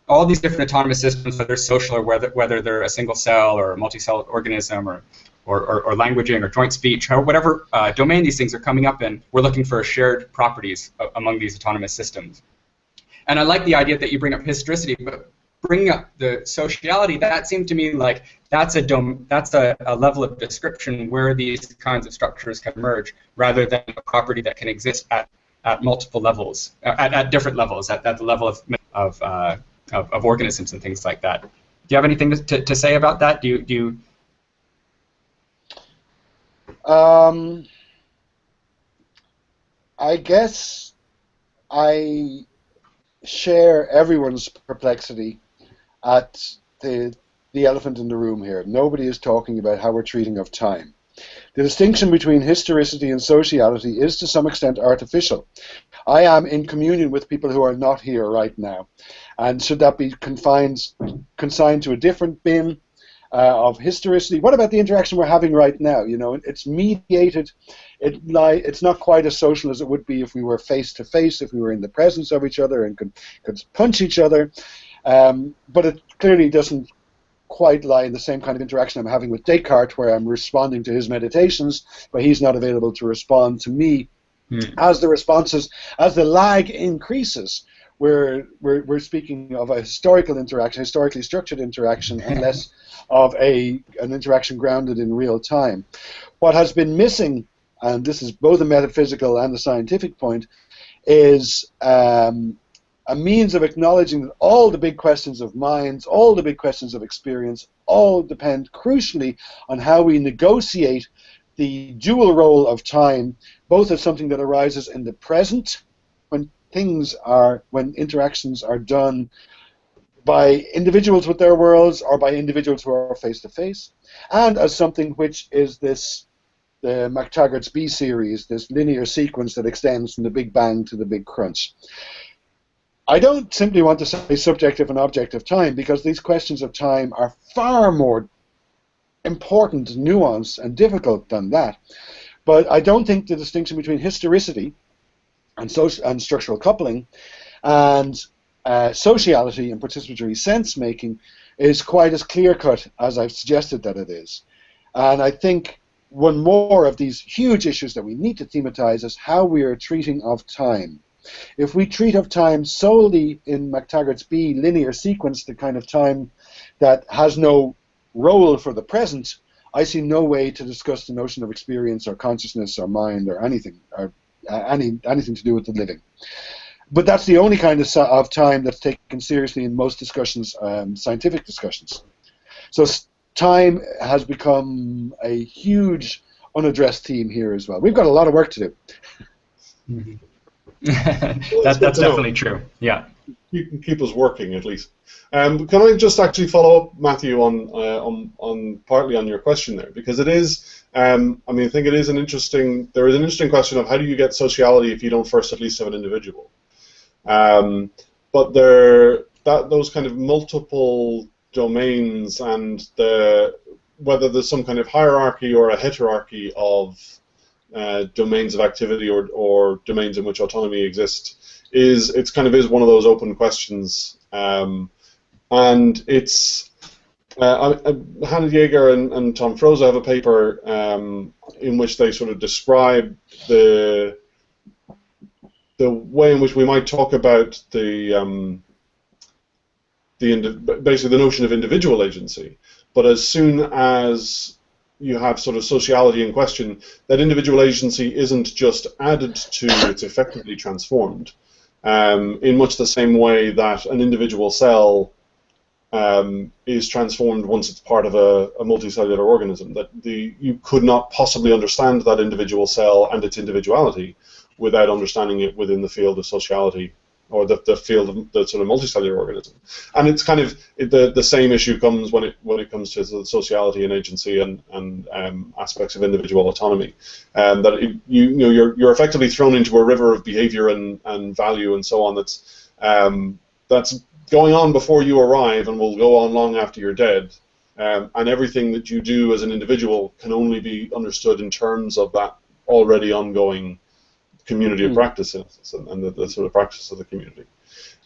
all these different autonomous systems, whether social or whether they're a single cell or a multi-cell organism or languaging or joint speech, or whatever domain these things are coming up in, we're looking for shared properties among these autonomous systems. And I like the idea that you bring up historicity, but bringing up the sociality, that seemed to me like that's a level of description where these kinds of structures can merge, rather than a property that can exist at multiple levels, at different levels, at the level of organisms and things like that. Do you have anything to say about that? Do you I guess I share everyone's perplexity at the elephant in the room here. Nobody is talking about how we're treating of time. The distinction between historicity and sociality is to some extent artificial. I am in communion with people who are not here right now, and should that be consigned to a different bin of historicity? What about the interaction we're having right now? You know, it's mediated. It's not quite as social as it would be if we were face to face, if we were in the presence of each other and could punch each other. But it clearly doesn't quite lie in the same kind of interaction I'm having with Descartes, where I'm responding to his meditations, but he's not available to respond to me. As the lag increases, we're speaking of a historical interaction, historically structured interaction, and less of an interaction grounded in real time. What has been missing, and this is both a metaphysical and a scientific point, is a means of acknowledging that all the big questions of minds, all the big questions of experience, all depend crucially on how we negotiate the dual role of time, both as something that arises in the present, when interactions are done by individuals with their worlds or by individuals who are face-to-face, and as something which is the MacTaggart's B series, this linear sequence that extends from the Big Bang to the Big Crunch. I don't simply want to say subjective and objective time, because these questions of time are far more important, nuanced, and difficult than that. But I don't think the distinction between historicity and structural coupling and sociality and participatory sense-making is quite as clear-cut as I've suggested that it is. And I think one more of these huge issues that we need to thematize is how we are treating of time. If we treat of time solely in MacTaggart's B linear sequence, the kind of time that has no role for the present, I see no way to discuss the notion of experience or consciousness or mind or anything to do with the living. But that's the only kind of time that's taken seriously in most discussions, scientific discussions. So time has become a huge unaddressed theme here as well. We've got a lot of work to do. Mm-hmm. That's definitely true. Yeah. You can keep us working at least. Can I just actually follow up, Matthew, on partly on your question there, because it is. I mean, I think it is an interesting. There is an interesting question of how do you get sociality if you don't first at least have an individual. But those kind of multiple domains and whether there's some kind of hierarchy or a heterarchy of domains of activity or domains in which autonomy exists is one of those open questions, and it's Hannah Yeager and Tom Froese have a paper in which they sort of describe the way in which we might talk about basically the notion of individual agency, but as soon as you have sort of sociality in question, that individual agency isn't just added to, it's effectively transformed, in much the same way that an individual cell is transformed once it's part of a multicellular organism. That you could not possibly understand that individual cell and its individuality without understanding it within the field of sociality, or the field of the sort of multicellular organism. And it's kind of the same issue comes when it comes to the sociality and agency and aspects of individual autonomy. That you're effectively thrown into a river of behaviour and value and so on that's going on before you arrive and will go on long after you're dead. And everything that you do as an individual can only be understood in terms of that already ongoing community of practices and the sort of practice of the community.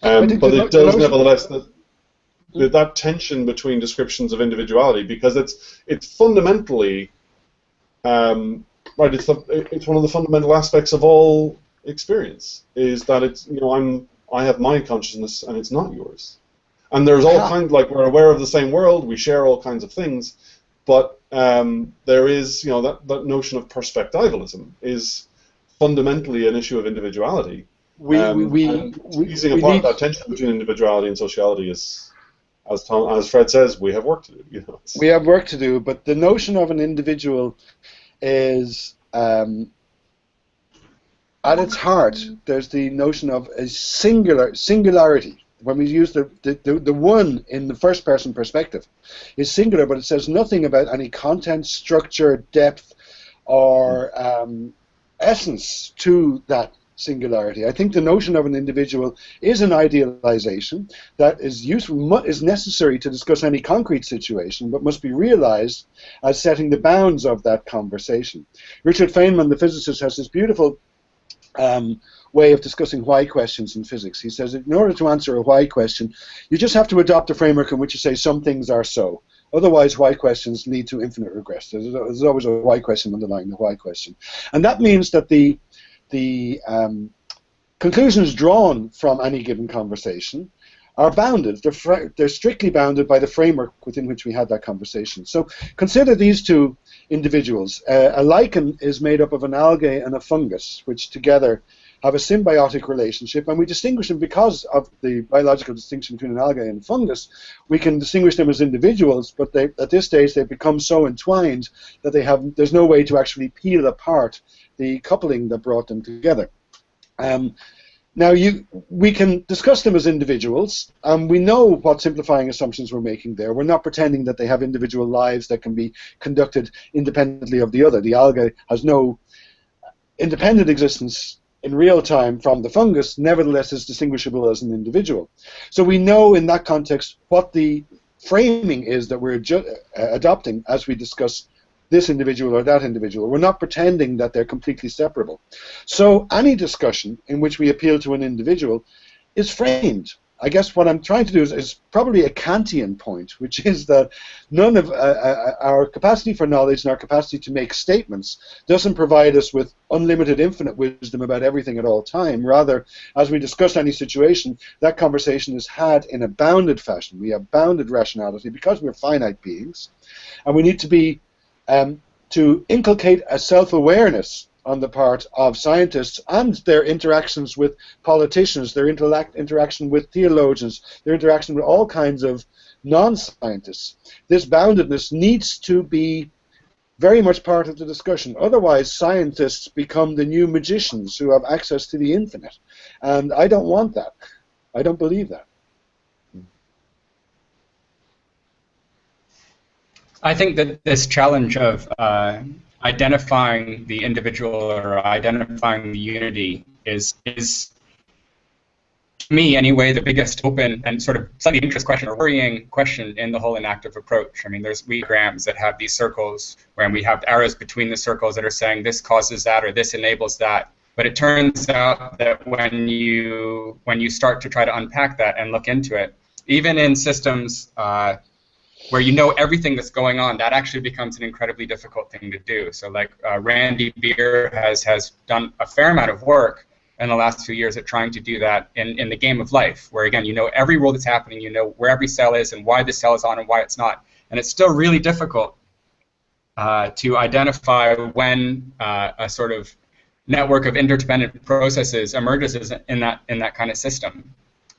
But it does nevertheless that tension between descriptions of individuality, because it's fundamentally it's one of the fundamental aspects of all experience, is that I have my consciousness and it's not yours. And there's all kinds, like, we're aware of the same world, we share all kinds of things, but there is, that notion of perspectivalism is fundamentally an issue of individuality. Teasing apart that tension between individuality and sociality is, as Fred says, we have work to do. We have work to do, but the notion of an individual is, at its heart, there's the notion of a singularity. When we use the one in the first person perspective, is singular, but it says nothing about any content, structure, depth, or essence to that singularity. I think the notion of an individual is an idealization that is necessary to discuss any concrete situation, but must be realized as setting the bounds of that conversation. Richard Feynman, the physicist, has this beautiful way of discussing why questions in physics. He says, in order to answer a why question, you just have to adopt a framework in which you say some things are so. Otherwise, why questions lead to infinite regress. There's always a why question underlying the why question. And that means that the conclusions drawn from any given conversation are bounded. They're strictly bounded by the framework within which we had that conversation. So consider these two individuals. A lichen is made up of an algae and a fungus, which together have a symbiotic relationship, and we distinguish them because of the biological distinction between an algae and a fungus. We can distinguish them as individuals, but at this stage they've become so entwined that there's no way to actually peel apart the coupling that brought them together. Now, we can discuss them as individuals, and we know what simplifying assumptions we're making there. We're not pretending that they have individual lives that can be conducted independently of the other. The algae has no independent existence in real time from the fungus, nevertheless is distinguishable as an individual. So we know in that context what the framing is that we're adopting as we discuss this individual or that individual. We're not pretending that they're completely separable. So any discussion in which we appeal to an individual is framed. I guess what I'm trying to do is probably a Kantian point, which is that none of our capacity for knowledge and our capacity to make statements doesn't provide us with unlimited, infinite wisdom about everything at all time. Rather, as we discuss any situation, that conversation is had in a bounded fashion. We have bounded rationality because we're finite beings, and we need to be to inculcate a self-awareness on the part of scientists and their interactions with politicians, their interaction with theologians, their interaction with all kinds of non-scientists. This boundedness needs to be very much part of the discussion. Otherwise, scientists become the new magicians who have access to the infinite. And I don't want that. I don't believe that. I think that this challenge of identifying the individual or identifying the unity is to me anyway the biggest open and sort of slightly interest question or worrying question in the whole enactive approach. I mean, there's diagrams that have these circles where we have arrows between the circles that are saying this causes that or this enables that. But it turns out that when you start to try to unpack that and look into it, even in systems where you know everything that's going on, that actually becomes an incredibly difficult thing to do. So like Randy Beer has done a fair amount of work in the last few years at trying to do that in the game of life, where again, you know every rule that's happening, you know where every cell is and why the cell is on and why it's not. And it's still really difficult to identify when a sort of network of interdependent processes emerges in that kind of system.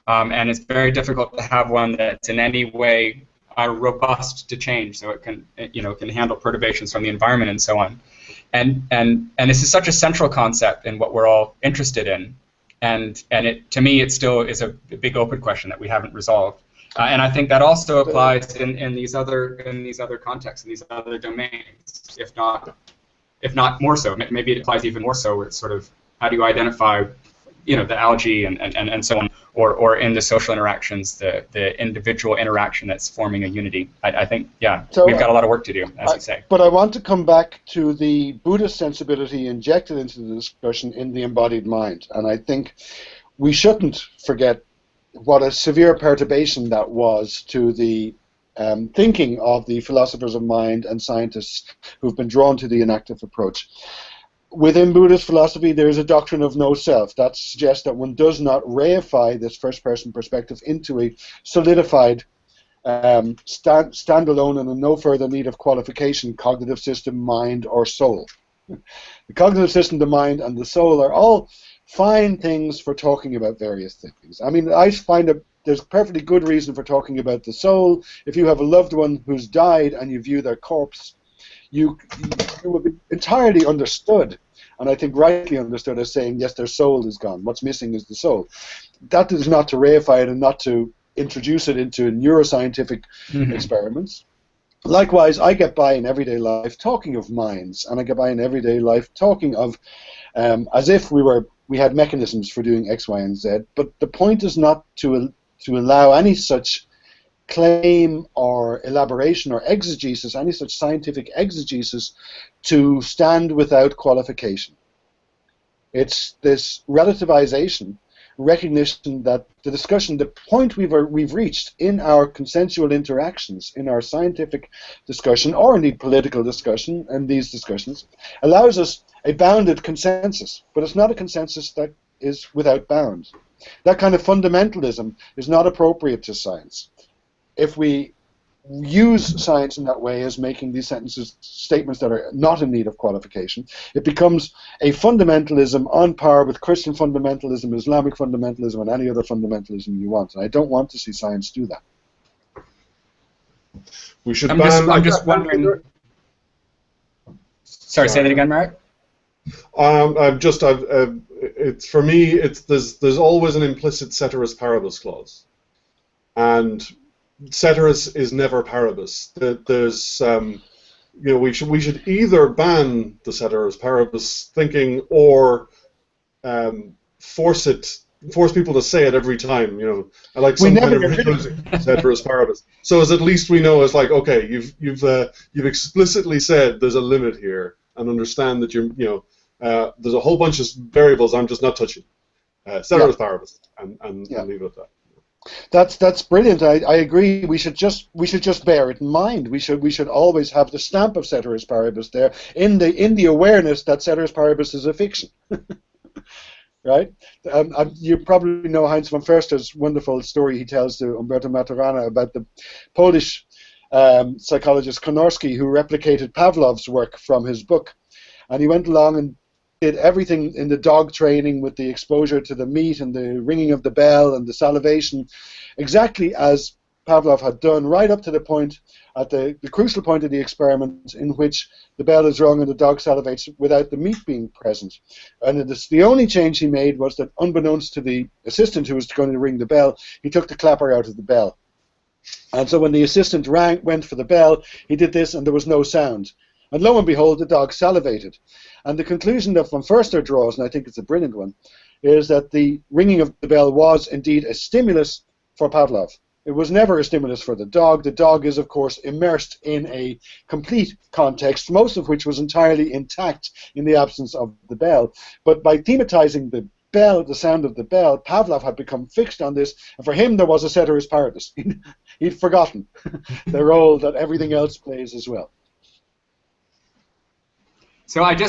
And it's very difficult to have one that's in any way robust to change, so it can can handle perturbations from the environment and so on. And this is such a central concept in what we're all interested in, and it to me it still is a big open question that we haven't resolved. And I think that also applies in these other contexts, in these other domains, if not more so. Maybe it applies even more so, where it's sort of how do you identify the algae and so on, or in the social interactions, the individual interaction that's forming a unity. I think, yeah, so we've got a lot of work to do, as you say. But I want to come back to the Buddhist sensibility injected into the discussion in the embodied mind, and I think we shouldn't forget what a severe perturbation that was to the thinking of the philosophers of mind and scientists who've been drawn to the enactive approach. Within Buddhist philosophy, there is a doctrine of no self that suggests that one does not reify this first-person perspective into a solidified, standalone and in no further need of qualification cognitive system, mind, or soul. The cognitive system, the mind, and the soul are all fine things for talking about various things. I mean, I find that there's perfectly good reason for talking about the soul. If you have a loved one who's died and you view their corpse, you will be entirely understood, and I think rightly understood, as saying, yes, their soul is gone. What's missing is the soul. That is not to reify it and not to introduce it into neuroscientific experiments. Likewise, I get by in everyday life talking of minds, and I get by in everyday life talking of as if we had mechanisms for doing X, Y, and Z. But the point is not to allow any such claim or elaboration or exegesis, any such scientific exegesis, to stand without qualification. It's this relativization, recognition that the discussion, the point we've reached in our consensual interactions, in our scientific discussion, or indeed political discussion, and these discussions, allows us a bounded consensus, but it's not a consensus that is without bounds. That kind of fundamentalism is not appropriate to science. If we use science in that way as making these statements that are not in need of qualification, it becomes a fundamentalism on par with Christian fundamentalism, Islamic fundamentalism, and any other fundamentalism you want. And I don't want to see science do that. We should. I'm just wondering. Sorry, say that again, Mark. It's for me. There's always an implicit Ceteris Paribus clause, and Ceteris is never Paribus. There's, we should either ban the Ceteris Paribus thinking or force it force people to say it every time. You know, I like We some never kind of get rid of ritual, Ceteris Paribus. So as at least we know it's like, okay, you've explicitly said there's a limit here, and understand that there's a whole bunch of variables I'm just not touching. Ceteris Paribus, and leave it at that. That's brilliant. I agree. We should just bear it in mind. We should always have the stamp of Ceteris Paribus there in the awareness that Ceteris Paribus is a fiction. Right? You probably know Heinz von Förster's wonderful story he tells to Umberto Maturana about the Polish psychologist Konorski, who replicated Pavlov's work from his book. And he went along and did everything in the dog training with the exposure to the meat and the ringing of the bell and the salivation, exactly as Pavlov had done, right up to the point, at the crucial point of the experiment, in which the bell is rung and the dog salivates without the meat being present. And the only change he made was that, unbeknownst to the assistant who was going to ring the bell, he took the clapper out of the bell. And so when the assistant went for the bell, he did this and there was no sound. And lo and behold, the dog salivated. And the conclusion that von Förster draws, and I think it's a brilliant one, is that the ringing of the bell was indeed a stimulus for Pavlov. It was never a stimulus for the dog. The dog is, of course, immersed in a complete context, most of which was entirely intact in the absence of the bell. But by thematizing the bell, the sound of the bell, Pavlov had become fixed on this, and for him there was a Ceteris Paribus. He'd forgotten the role that everything else plays as well. So I've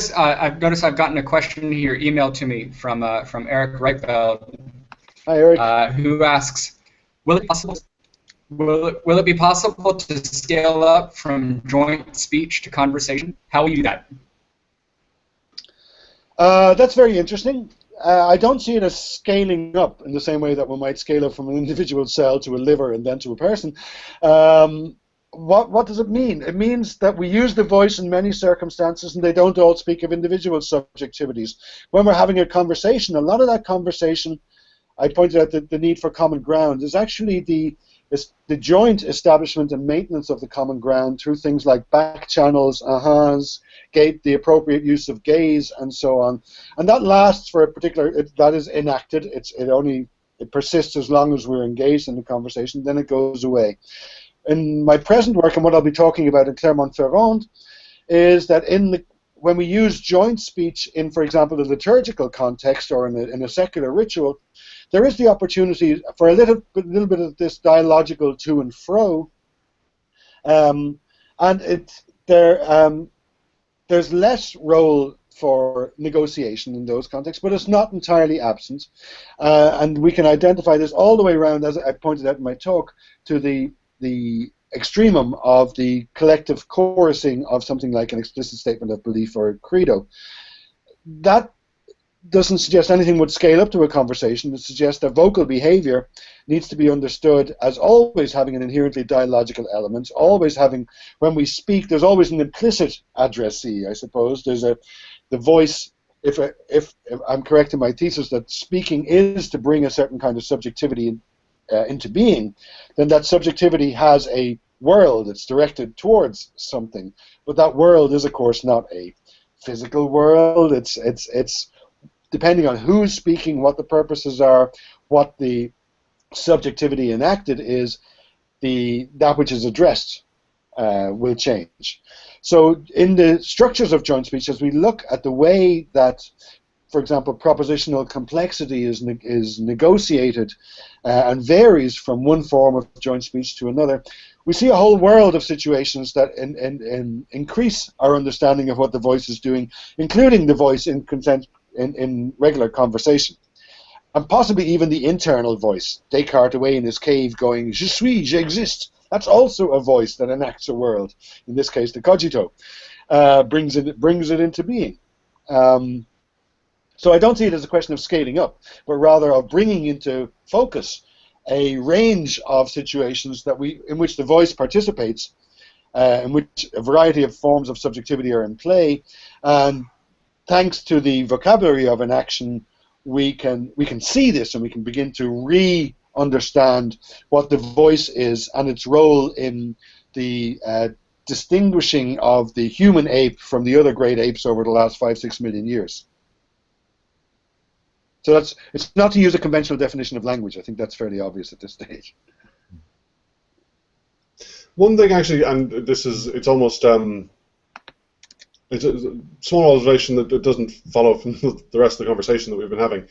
noticed I've gotten a question here emailed to me from Eric Reichfeld. Hi, Eric. Who asks, will it be possible to scale up from joint speech to conversation? How will you do that? That's very interesting. I don't see it as scaling up in the same way that one might scale up from an individual cell to a liver and then to a person. What does it mean? It means that we use the voice in many circumstances, and they don't all speak of individual subjectivities. When we're having a conversation, a lot of that conversation, I pointed out the need for common ground, is actually the joint establishment and maintenance of the common ground through things like back channels, ahas, the appropriate use of gaze, and so on. And that lasts for a particular, that is enacted. It persists as long as we're engaged in the conversation, then it goes away. In my present work, and what I'll be talking about in Clermont-Ferrand, is that when we use joint speech in, for example, the liturgical context or in a secular ritual, there is the opportunity for a little bit of this dialogical to and fro, and there's less role for negotiation in those contexts, but it's not entirely absent, and we can identify this all the way around, as I pointed out in my talk, to the extremum of the collective chorusing of something like an explicit statement of belief or a credo. That doesn't suggest anything would scale up to a conversation. It suggests that vocal behavior needs to be understood as always having an inherently dialogical element, always having, when we speak, there's always an implicit addressee, I suppose. There's the voice, if I'm correct in my thesis, that speaking is to bring a certain kind of subjectivity into being, then that subjectivity has a world. It's directed towards something, but that world is, of course, not a physical world. It's depending on who's speaking, what the purposes are, what the subjectivity enacted is, that which is addressed will change. So in the structures of joint speech, as we look at the way that, for example, propositional complexity is negotiated and varies from one form of joint speech to another, we see a whole world of situations that increase our understanding of what the voice is doing, including the voice in regular conversation, and possibly even the internal voice. Descartes away in his cave going, "Je suis, j'existe." That's also a voice that enacts a world. In this case, the cogito brings it into being. So I don't see it as a question of scaling up, but rather of bringing into focus a range of situations in which the voice participates, in which a variety of forms of subjectivity are in play, and thanks to the vocabulary of an action, we can see this and we can begin to re-understand what the voice is and its role in the distinguishing of the human ape from the other great apes over the last 5-6 million years. So it's not to use a conventional definition of language. I think that's fairly obvious at this stage. One thing actually, and it's almost it's a small observation that doesn't follow from the rest of the conversation that we've been having,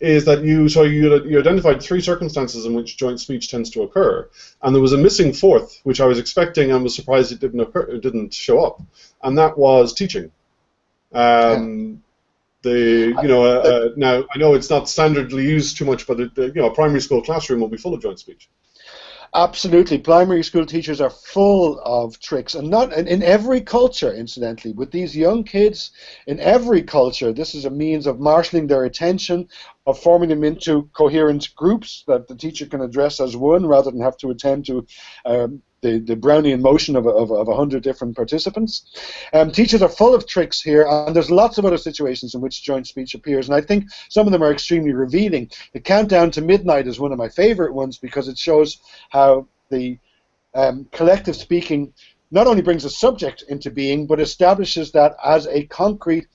is that you identified 3 circumstances in which joint speech tends to occur, and there was a missing fourth, which I was expecting and was surprised it didn't show up, and that was teaching. Now I know it's not standardly used too much, but a primary school classroom will be full of joint speech. Absolutely. Primary school teachers are full of tricks, and not in every culture, incidentally. With these young kids, in every culture, this is a means of marshalling their attention, of forming them into coherent groups that the teacher can address as one, rather than have to attend to the Brownian motion of 100 different participants. Teachers are full of tricks here, and there's lots of other situations in which joint speech appears, and I think some of them are extremely revealing. The countdown to midnight is one of my favorite ones because it shows how the collective speaking not only brings a subject into being, but establishes that as a concrete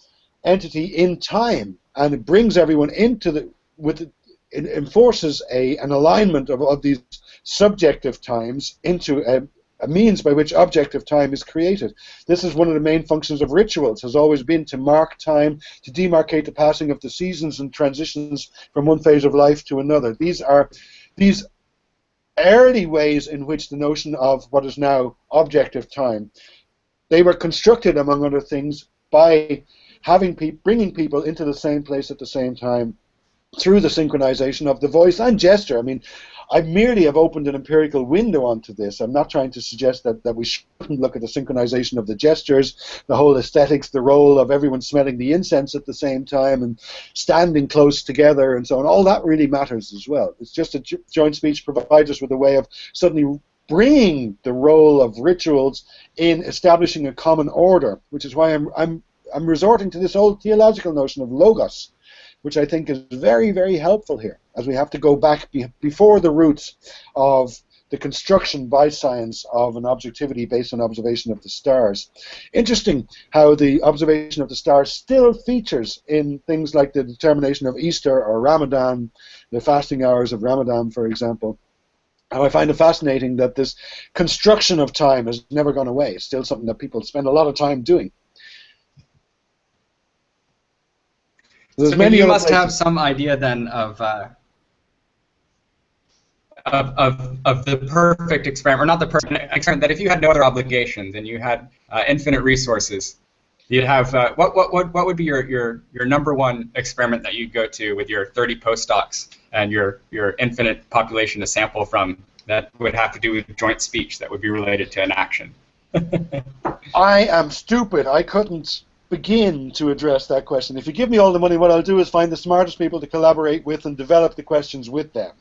entity in time, and it brings everyone into it enforces an alignment of these subjective times into a means by which objective time is created. This is one of the main functions of rituals, has always been to mark time, to demarcate the passing of the seasons and transitions from one phase of life to another. These are these early ways in which the notion of what is now objective time, they were constructed, among other things, by bringing people into the same place at the same time through the synchronization of the voice and gesture. I mean, I merely have opened an empirical window onto this. I'm not trying to suggest that we shouldn't look at the synchronization of the gestures, the whole aesthetics, the role of everyone smelling the incense at the same time and standing close together and so on. All that really matters as well. It's just that joint speech provides us with a way of suddenly bringing the role of rituals in establishing a common order, which is why I'm resorting to this old theological notion of logos, which I think is very, very helpful here, as we have to go back before the roots of the construction by science of an objectivity based on observation of the stars. Interesting how the observation of the stars still features in things like the determination of Easter or Ramadan, the fasting hours of Ramadan, for example. And I find it fascinating that this construction of time has never gone away. It's still something that people spend a lot of time doing. So you must have some idea then of the perfect experiment, or not the perfect experiment, that if you had no other obligations and you had infinite resources, you'd have what would be your number one experiment that you'd go to with your 30 postdocs and your infinite population to sample from that would have to do with joint speech that would be related to an action? I am stupid. I couldn't begin to address that question. If you give me all the money, what I'll do is find the smartest people to collaborate with and develop the questions with them.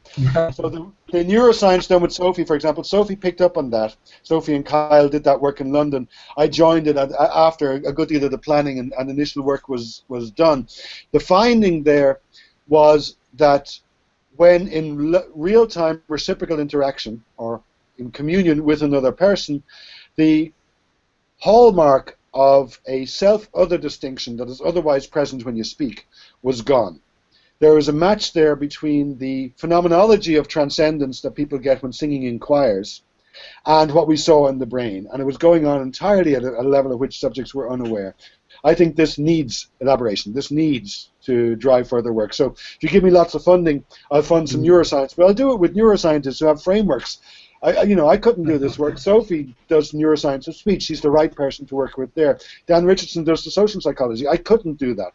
So the neuroscience done with Sophie, for example, Sophie picked up on that. Sophie and Kyle did that work in London. I joined it after a good deal of the planning and initial work was done. The finding there was that when in real-time reciprocal interaction, or in communion with another person, the hallmark of a self-other distinction that is otherwise present when you speak was gone. There was a match there between the phenomenology of transcendence that people get when singing in choirs and what we saw in the brain, and it was going on entirely at a level at which subjects were unaware. I think this needs elaboration. This needs to drive further work. So if you give me lots of funding, I'll fund some neuroscience, but I'll do it with neuroscientists who have frameworks. I couldn't do this work. Sophie does neuroscience of speech. She's the right person to work with there. Dan Richardson does the social psychology. I couldn't do that.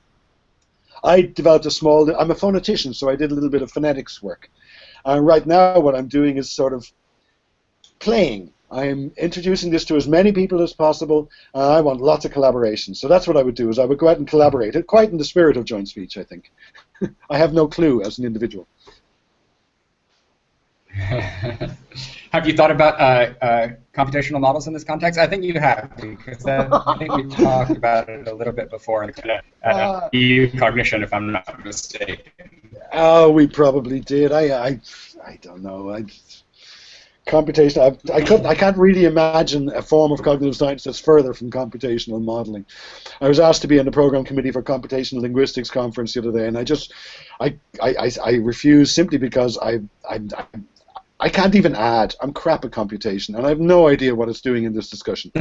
I developed I'm a phonetician, so I did a little bit of phonetics work. And right now what I'm doing is sort of playing. I'm introducing this to as many people as possible, and I want lots of collaboration. So that's what I would do, is I would go out and collaborate, quite in the spirit of joint speech, I think. I have no clue as an individual. Have you thought about computational models in this context? I think you have, because I think we talked about it a little bit before in EU cognition, if I'm not mistaken. Oh, we probably did. I don't know. Computation. I can't really imagine a form of cognitive science that's further from computational modeling. I was asked to be on the program committee for computational linguistics conference the other day, and I refused simply because I can't even add. I'm crap at computation, and I have no idea what it's doing in this discussion.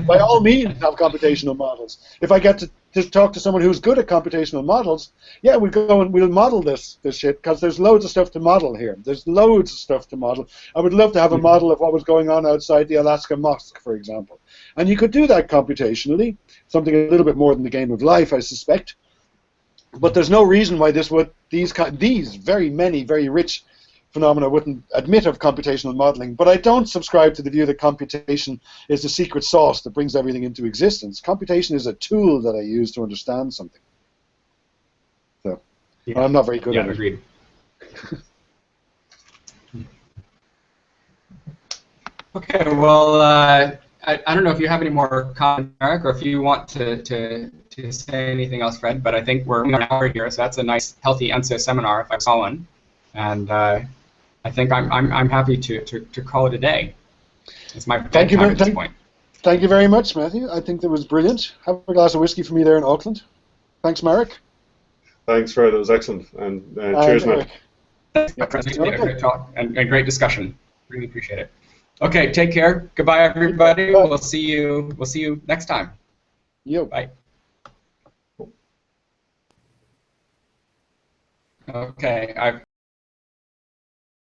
By all means, have computational models. If I get to talk to someone who's good at computational models, yeah, we'll go and we'll model this shit, because there's loads of stuff to model here. There's loads of stuff to model. I would love to have a model of what was going on outside the Alaska Mosque, for example. And you could do that computationally, something a little bit more than the game of life, I suspect. But there's no reason why these very many, very rich phenomena wouldn't admit of computational modeling, but I don't subscribe to the view that computation is the secret sauce that brings everything into existence. Computation is a tool that I use to understand something. So, yeah. I'm not very good at it. Agreed. Okay, well, I don't know if you have any more comments, Eric, or if you want to say anything else, Fred, but I think we're an hour here, so that's a nice, healthy ENSA seminar, if I saw one. And I think I'm happy to call it a day. It's my time at this point. Thank you very much, Matthew. I think that was brilliant. Have a glass of whiskey for me there in Auckland. Thanks, Marek. Thanks, Fred. That was excellent. And cheers, Marek. Great talk and great discussion. Really appreciate it. Okay, take care. Goodbye, everybody. Bye. We'll see you next time. Yo. Bye. Okay, I've